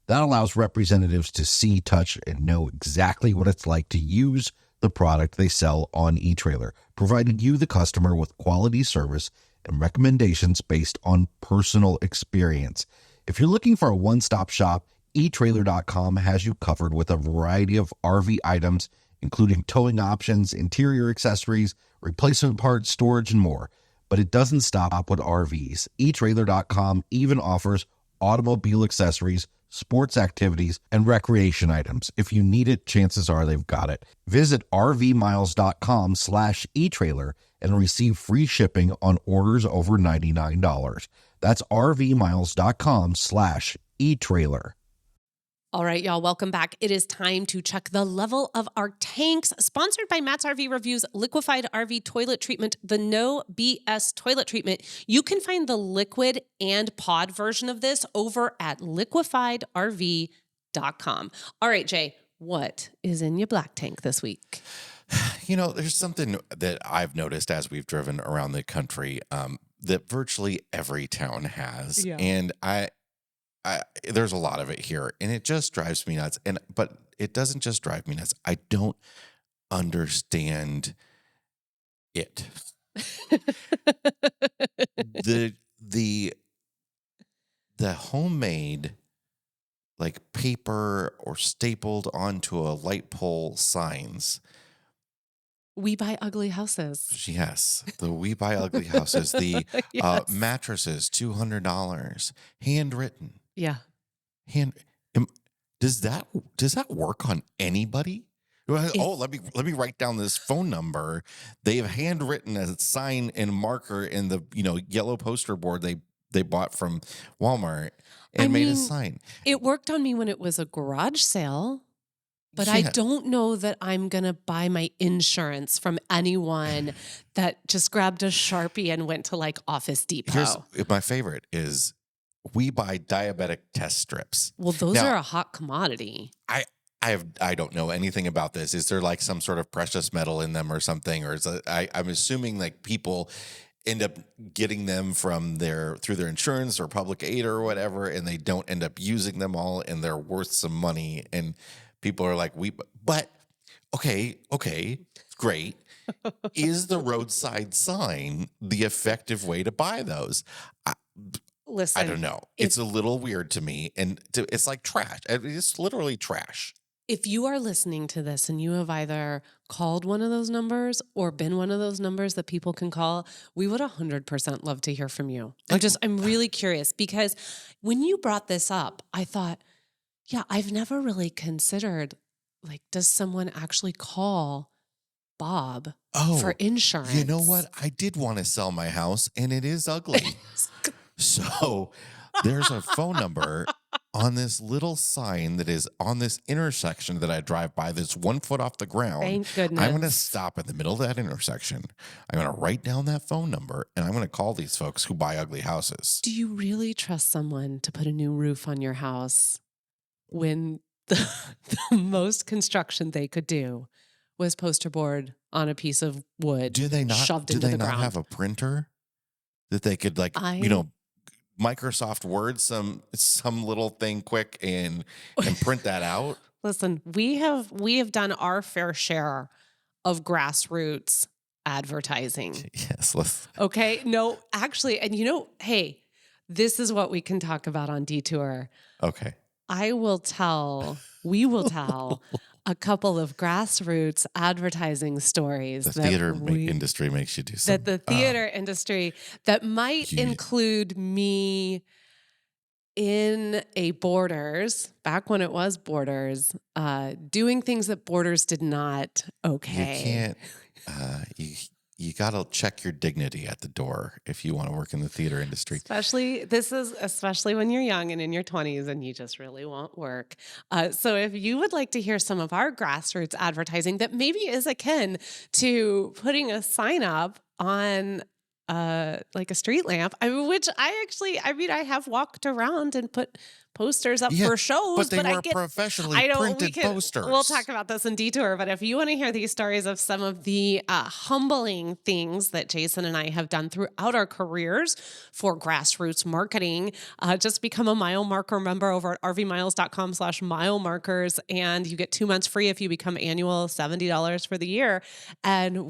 That allows representatives to see, touch, and know exactly what it's like to use the product they sell on eTrailer, providing you, the customer, with quality service and recommendations based on personal experience. If you're looking for a one-stop shop, eTrailer.com has you covered with a variety of RV items, including towing options, interior accessories, replacement parts, storage, and more. But it doesn't stop with RVs. eTrailer.com even offers automobile accessories, sports activities, and recreation items. If you need it, chances are they've got it. Visit rvmiles.com/eTrailer and receive free shipping on orders over $99. That's rvmiles.com/eTrailer. All right, y'all, welcome back. It is time to check the level of our tanks. Sponsored by Matt's RV Reviews, Liquified RV Toilet Treatment, the No BS Toilet Treatment. You can find the liquid and pod version of this over at liquifiedrv.com. All right, Jay, what is in your black tank this week? There's something that I've noticed as we've driven around the country that virtually every town has. Yeah. And there's a lot of it here, and it just drives me nuts. But it doesn't just drive me nuts. I don't understand it. the homemade, like, paper or stapled onto a light pole signs We buy ugly houses. Yes, the We Buy Ugly Houses, the Yes. mattresses, $200, handwritten. Yeah. Hand, am- does that work on anybody? Well, If oh, let me write down this phone number. They have handwritten a sign and marker in the yellow poster board they bought from Walmart I and made a mean, sign. it worked on me when it was a garage sale, but I Yeah. don't know that I'm going to buy my insurance from anyone that just grabbed a Sharpie and went to like Office Here's Depot. my favorite is we buy diabetic test strips. Well, those Now, are a hot commodity. I don't know anything about this. Is there like some sort of precious metal in them or something? Or I'm assuming like people end up getting them through their insurance or public aid or whatever, and they don't end up using them all, and they're worth some money. And people are like, but okay, great. Is the roadside sign the effective way to buy those? Listen, I don't know. It's a little weird to me, and it's like trash. It's literally trash. if you are listening to this and you have either called one of those numbers or been one of those numbers that people can call, we would 100% love to hear from you. I'm really curious because when you brought this up, I thought, yeah, I've never really considered, like, does someone actually call Bob for insurance? You know what? I did want to sell my house, and it is ugly. So there's a phone number on this little sign that is on this intersection that I drive by that's 1 foot off the ground. Thank goodness. I'm going to stop in the middle of that intersection. I'm going to write down that phone number, and I'm going to call these folks who buy ugly houses. Do you really trust someone to put a new roof on your house when the most construction they could do was poster board on a piece of wood Do they not? shoved Do into they the not ground? have a printer that they could Microsoft Word some little thing quick and print that out? Listen, we have done our fair share of grassroots advertising. Yes. Let's. Okay. No, actually, and hey, this is what we can talk about on Detour. Okay. we will tell a couple of grassroots advertising stories. The theater industry makes you do something. That the theater industry that might include me in a Borders, back when it was Borders, doing things that Borders did not okay. You can't, you got to check your dignity at the door if you want to work in the theater industry. Especially when you're young and in your 20s and you just really want work. So if you would like to hear some of our grassroots advertising that maybe is akin to putting a sign up on like a street lamp, I have walked around and put posters up for shows, but they were professionally printed posters. We'll talk about this in Detour, but if you want to hear these stories of some of the humbling things that Jason and I have done throughout our careers for grassroots marketing, just become a mile marker member over at rvmiles.com/mile markers, and you get 2 months free if you become annual, $70 for the year, and I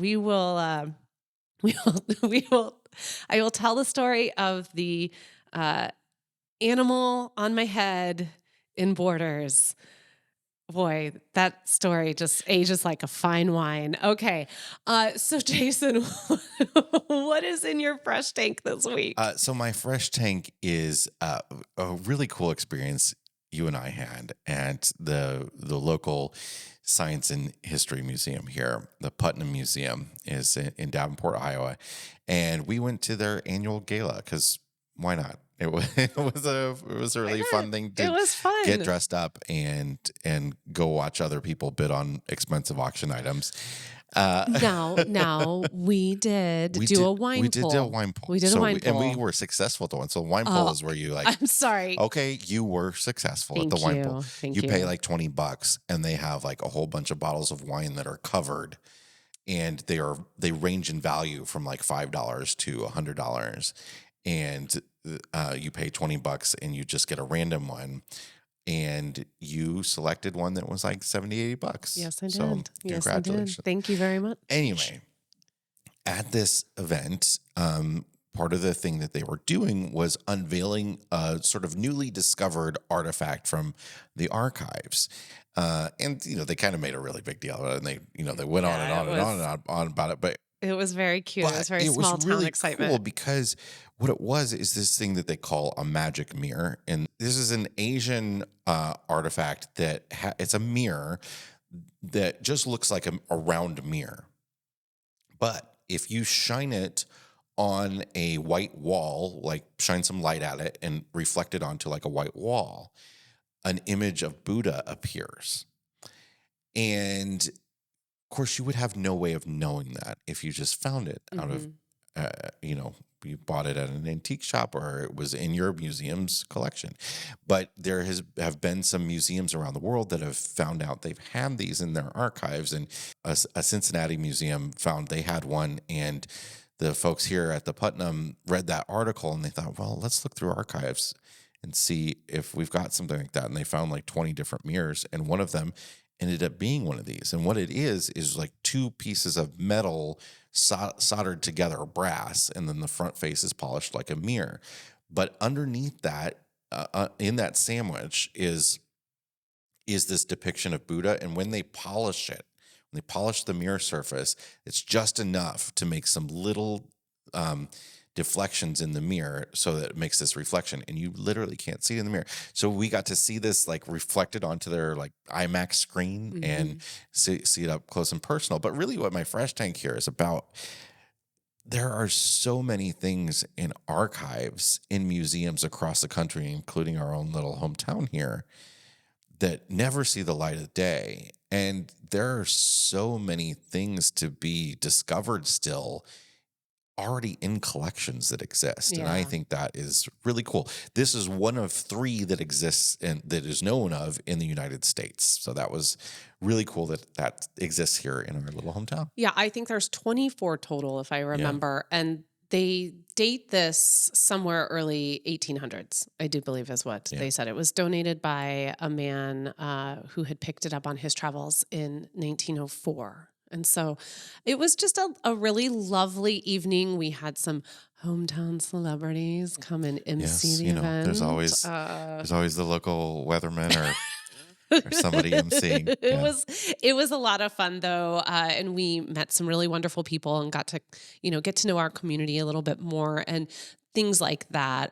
will tell the story of the animal on my head in Borders. Boy, that story just ages like a fine wine. Okay. So Jason, what is in your fresh tank this week? So my fresh tank is a really cool experience you and I had at the local Science and History Museum here. The Putnam Museum is in Davenport, Iowa. And we went to their annual gala because why not? It was a really fun thing to get dressed up and go watch other people bid on expensive auction items. Now we did do a wine poll. We did do a wine poll. And we were successful at the one. So the wine poll is where you I'm sorry. Okay, you were successful at the wine poll. You pay like $20 and they have like a whole bunch of bottles of wine that are covered, and they range in value from like $5 to $100. And you pay $20 and you just get a random one. And you selected one that was like $70-$80. Yes, I did. So Yes, I congratulations. did. Thank you very much. Anyway, at this event, part of the thing that they were doing was unveiling a sort of newly discovered artifact from the archives. And, they kind of made a really big deal about it, and they went on and Yeah, on and on and on about it. it was very cute. It was But very it was small town really excitement. cool because what it was is this thing that they call a magic mirror. And this is an Asian artifact that it's a mirror that just looks like a round mirror. But if you shine it on a white wall, like shine some light at it and reflect it onto like a white wall, an image of Buddha appears. And of course, you would have no way of knowing that if you just found it out of, you bought it at an antique shop or it was in your museum's collection. But there have been some museums around the world that have found out they've had these in their archives. And a Cincinnati museum found they had one, and the folks here at the Putnam read that article and they thought, well, let's look through archives and see if we've got something like that. And they found like 20 different mirrors, and one of them ended up being one of these. And what it is like two pieces of metal soldered together, brass, and then the front face is polished like a mirror. But underneath that, in that sandwich is this depiction of Buddha. And when they polish it, when they polish the mirror surface, it's just enough to make some little deflections in the mirror so that it makes this reflection, and you literally can't see it in the mirror. So we got to see this like reflected onto their like IMAX screen and see it up close and personal. But really what my Fresh Tank here is about, there are so many things in archives in museums across the country, including our own little hometown here, that never see the light of day. And there are so many things to be discovered still already in collections that exist. And I think that is really cool. This is one of 3 that exists and that is known of in the United States. So that was really cool that exists here in our little hometown. Yeah, I think there's 24 total, if I remember. Yeah. And they date this somewhere early 1800s, I do believe is what they said. It was donated by a man who had picked it up on his travels in 1904. And so it was just a really lovely evening. We had some hometown celebrities come and MC the event. There's always the local weatherman or somebody emceeing. It was a lot of fun though, and we met some really wonderful people and got to get to know our community a little bit more and things like that.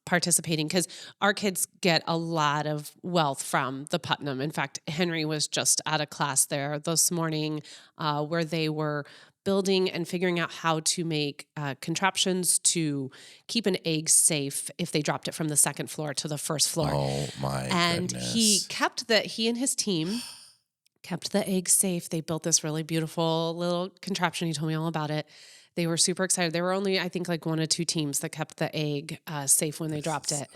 Participating because our kids get a lot of wealth from the Putnam. In fact, Henry was just at a class there this morning where they were building and figuring out how to make contraptions to keep an egg safe if they dropped it from the second floor to the first floor. Oh my goodness. He and his team kept the egg safe. They built this really beautiful little contraption. He told me all about it. They were super excited. There were only, I think, like 1 or 2 teams that kept the egg safe when they dropped it.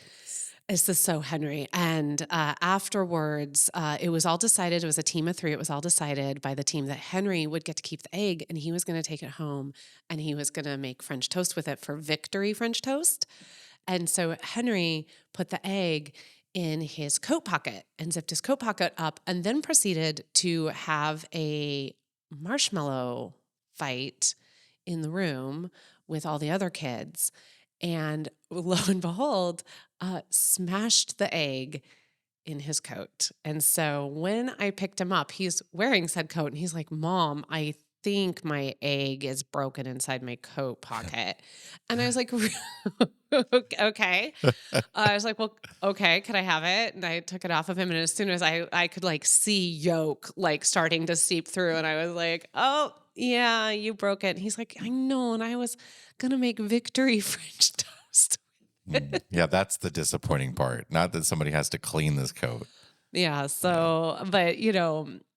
This is so Henry. And afterwards, it was all decided. It was a team of 3. It was all decided by the team that Henry would get to keep the egg, and he was going to take it home, and he was going to make French toast with it for victory French toast. And so Henry put the egg in his coat pocket and zipped his coat pocket up, and then proceeded to have a marshmallow fight in the room with all the other kids, and lo and behold, smashed the egg in his coat. And so when I picked him up, he's wearing said coat, and he's like, "Mom, I think my egg is broken inside my coat pocket." And I was like, "Okay." I was like, "Well, okay, could I have it?" And I took it off of him, and as soon as I could like see yolk like starting to seep through, and I was like, "Oh, yeah, you broke it." And he's like, "I know, and I was gonna make victory French toast." Yeah, that's the disappointing part. Not that somebody has to clean this coat. Yeah. So, but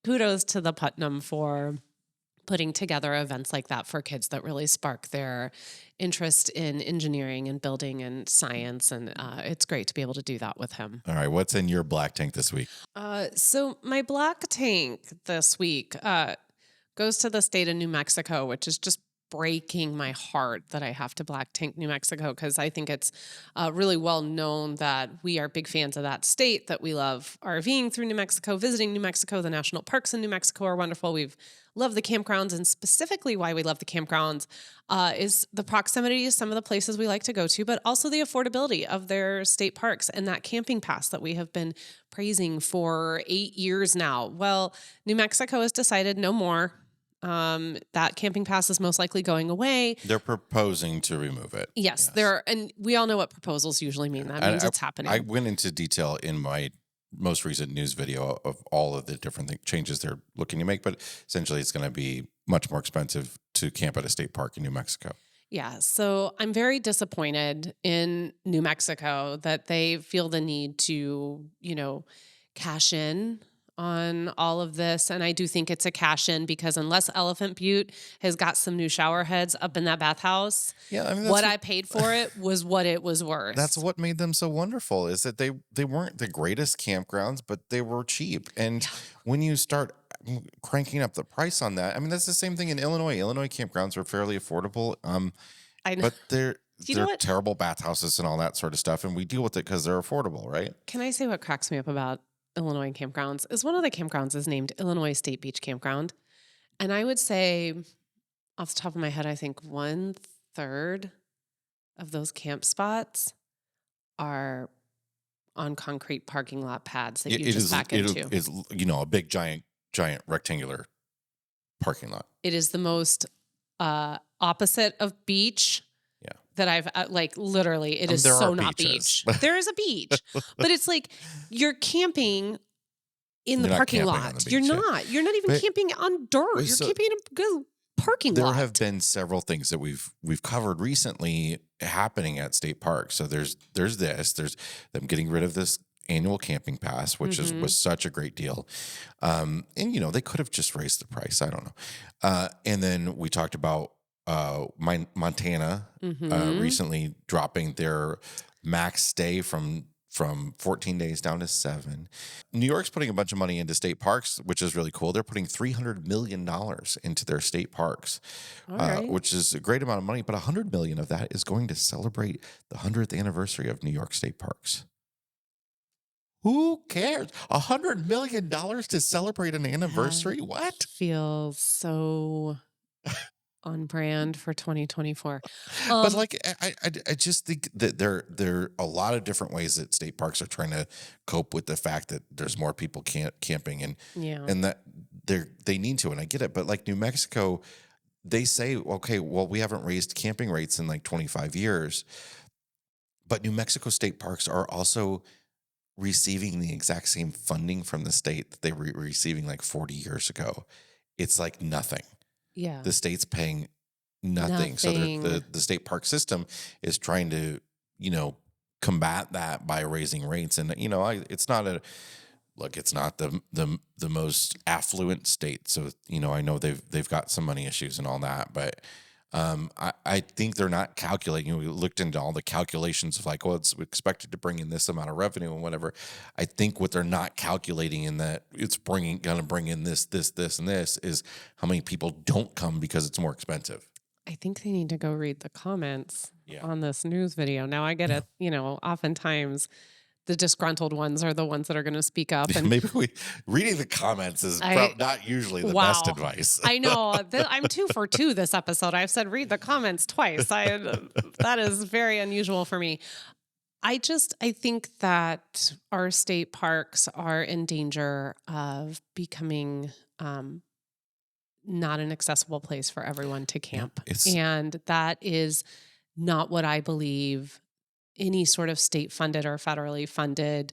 kudos to the Putnam for putting together events like that for kids that really spark their interest in engineering and building and science. And it's great to be able to do that with him. All right. What's in your black tank this week? So my black tank this week goes to the state of New Mexico, which is just breaking my heart that I have to black tank New Mexico, because I think it's really well known that we are big fans of that state, that we love RVing through New Mexico, visiting New Mexico. The national parks in New Mexico are wonderful. We've loved the campgrounds, and specifically why we love the campgrounds is the proximity to some of the places we like to go to, but also the affordability of their state parks and that camping pass that we have been praising for 8 years now. Well, New Mexico has decided no more. That camping pass is most likely going away. They're proposing to remove it. Yes, and we all know what proposals usually mean. That means it's happening. I went into detail in my most recent news video of all of the different changes they're looking to make, but essentially it's going to be much more expensive to camp at a state park in New Mexico. Yeah, so I'm very disappointed in New Mexico that they feel the need to, cash in on all of this. And I do think it's a cash in, because unless Elephant Butte has got some new shower heads up in that bathhouse, what I paid for it was what it was worth. That's what made them so wonderful, is that they weren't the greatest campgrounds, but they were cheap. And when you start cranking up the price on that, that's the same thing in Illinois. Illinois campgrounds are fairly affordable. I know. But they're terrible bathhouses and all that sort of stuff. And we deal with it because they're affordable, right? Can I say what cracks me up about Illinois campgrounds is one of the campgrounds is named Illinois State Beach Campground. And I would say, off the top of my head, I think 1/3 of those camp spots are on concrete parking lot pads that you just back into. It is, a big, giant rectangular parking lot. It is the most opposite of beach that I've literally, it is so not beach. There is a beach, but it's like you're camping in the parking lot. You're not even camping on dirt. You're camping in a good parking lot. There have been several things that we've covered recently happening at state parks. So there's them getting rid of this annual camping pass, which was such a great deal. And they could have just raised the price. I don't know. And then we talked about Montana recently dropping their max stay from 14 days down to 7. New York's putting a bunch of money into state parks, which is really cool. They're putting $300 million into their state parks, which is a great amount of money. But $100 million of that is going to celebrate the 100th anniversary of New York State Parks. Who cares? $100 million to celebrate an anniversary? What? Feels so on brand for 2024. But I just think that there are a lot of different ways that state parks are trying to cope with the fact that there's more people camping and that they need to, and I get it. But like New Mexico, they say, okay, well, we haven't raised camping rates in like 25 years, but New Mexico state parks are also receiving the exact same funding from the state that they were receiving like 40 years ago. It's like nothing. Yeah. The state's paying nothing. So the state park system is trying to, combat that by raising rates. And, it's not it's not the most affluent state. So, I know they've got some money issues and all that, but I think they're not calculating. We looked into all the calculations of it's expected to bring in this amount of revenue and whatever. I think what they're not calculating in that it's going to bring in this, and this is how many people don't come because it's more expensive. I think they need to go read the comments on this news video. Now I get it. Oftentimes the disgruntled ones are the ones that are going to speak up. And maybe reading the comments is not usually the best advice. I know. I'm 2 for 2 this episode. I've said read the comments twice. That is very unusual for me. I think that our state parks are in danger of becoming not an accessible place for everyone to camp. And that is not what I believe any sort of state-funded or federally funded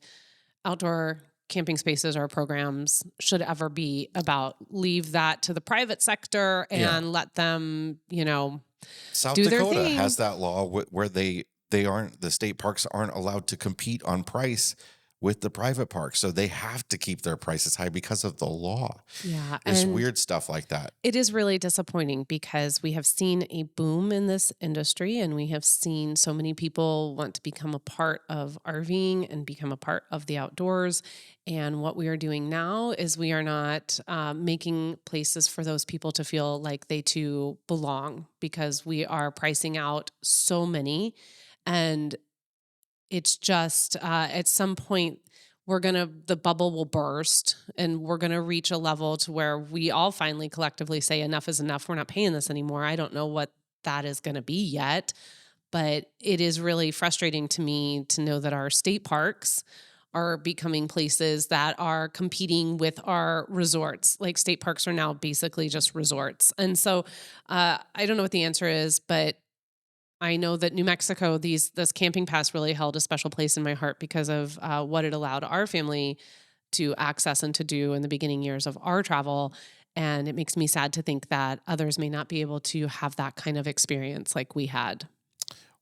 outdoor camping spaces or programs should ever be about. Leave that to the private sector and let them, South do Dakota their thing. has that law where they aren't, the state parks aren't allowed to compete on price with the private parks. So they have to keep their prices high because of the law. Yeah. There's and weird stuff like that. It is really disappointing because we have seen a boom in this industry and we have seen so many people want to become a part of RVing and become a part of the outdoors. And what we are doing now is we are not making places for those people to feel like they too belong, because we are pricing out so many. And it's just at some point the bubble will burst and we're going to reach a level to where we all finally collectively say enough is enough. We're not paying this anymore. I don't know what that is going to be yet, but it is really frustrating to me to know that our state parks are becoming places that are competing with our resorts. Like, state parks are now basically just resorts. And so I don't know what the answer is, but I know that New Mexico, this camping pass really held a special place in my heart because of what it allowed our family to access and to do in the beginning years of our travel. And it makes me sad to think that others may not be able to have that kind of experience like we had.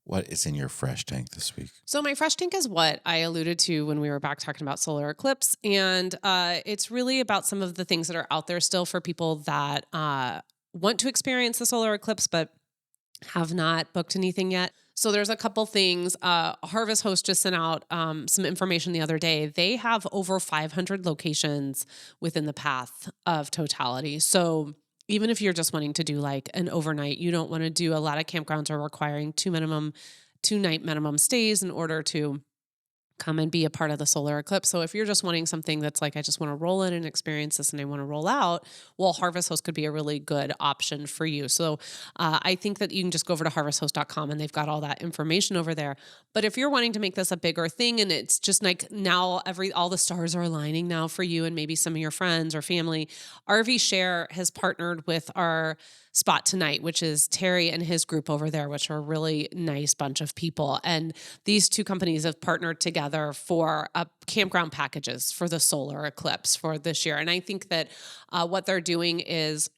What is in your fresh tank this week? So my fresh tank is what I alluded to when we were back talking about Solar Eclipse. And it's really about some of the things that are out there still for people that want to experience the solar eclipse, but have not booked anything yet. So there's a couple things. Harvest Host just sent out some information the other day. They have over 500 locations within the path of totality. So even if you're just wanting to do like an overnight, you don't want to do, a lot of campgrounds are requiring 2-night minimum stays in order to come and be a part of the solar eclipse. So if you're just wanting something that's like, I just want to roll in and experience this and I want to roll out, well, Harvest Host could be a really good option for you. So I think that you can just go over to harvesthost.com and they've got all that information over there. But if you're wanting to make this a bigger thing and it's just like now all the stars are aligning now for you and maybe some of your friends or family, RVshare has partnered with our spot tonight, which is Terry and his group over there, which are a really nice bunch of people. And these two companies have partnered together for campground packages for the solar eclipse for this year. And I think that what they're doing is,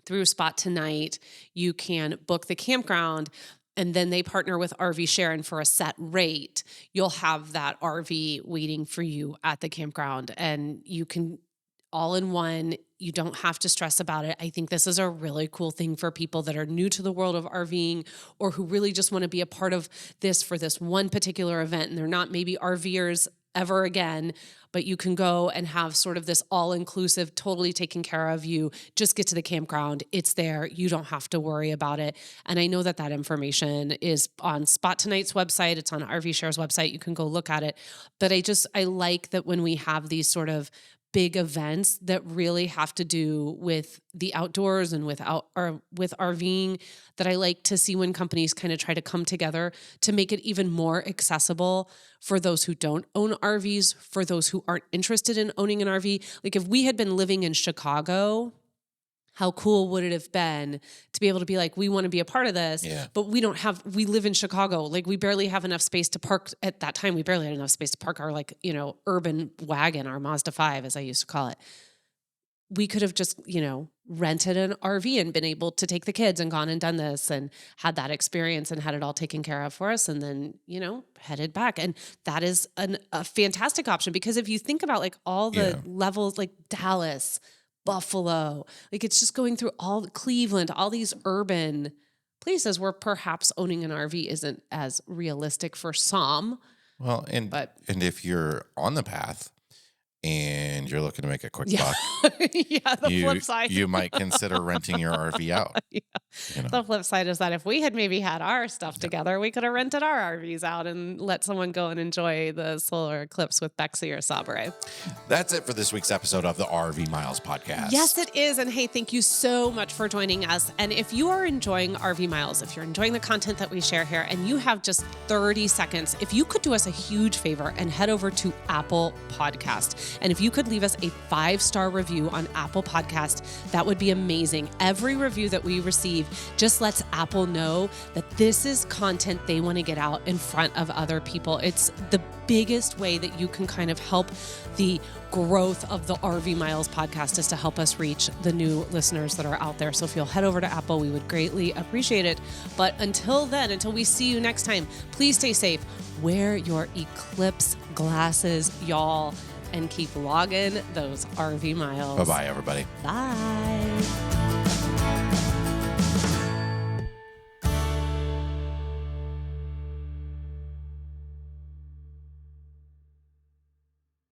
through Spot Tonight, you can book the campground and then they partner with RVshare, and for a set rate, you'll have that RV waiting for you at the campground and you can all in one. You don't have to stress about it. I think this is a really cool thing for people that are new to the world of RVing or who really just want to be a part of this for this one particular event. And they're not maybe RVers ever again, but you can go and have sort of this all-inclusive, totally taken care of you. Just get to the campground. It's there. You don't have to worry about it. And I know that that information is on Spot Tonight's website. It's on RVshare's website. You can go look at it. But I like that when we have these sort of big events that really have to do with the outdoors and with RVing, that I like to see when companies kind of try to come together to make it even more accessible for those who don't own RVs, for those who aren't interested in owning an RV. Like, if we had been living in Chicago, how cool would it have been to be able to be like, we want to be a part of this, but we live in Chicago. Like, we barely have enough space to park. At that time, we barely had enough space to park our urban wagon, our Mazda 5, as I used to call it. We could have just, rented an RV and been able to take the kids and gone and done this and had that experience and had it all taken care of for us and then, headed back. And that is a fantastic option, because if you think about like all the levels, like Dallas, Buffalo, like it's just going through Cleveland, all these urban places where perhaps owning an RV isn't as realistic for some. Well, and if you're on the path and you're looking to make a quick buck, the flip side, you might consider renting your RV out. The flip side is that if we had maybe had our stuff together, we could have rented our RVs out and let someone go and enjoy the solar eclipse with Bexy or Sabre. That's it for this week's episode of the RV Miles podcast. Yes, it is. And hey, thank you so much for joining us. And if you are enjoying RV Miles, if you're enjoying the content that we share here and you have just 30 seconds, if you could do us a huge favor and head over to Apple Podcast And if you could leave us a 5-star review on Apple Podcast, that would be amazing. Every review that we receive just lets Apple know that this is content they want to get out in front of other people. It's the biggest way that you can kind of help the growth of the RV Miles podcast is to help us reach the new listeners that are out there. So if you'll head over to Apple, we would greatly appreciate it. But until then, until we see you next time, please stay safe. Wear your Eclipse glasses, y'all, and keep logging those RV miles. Bye-bye, everybody. Bye.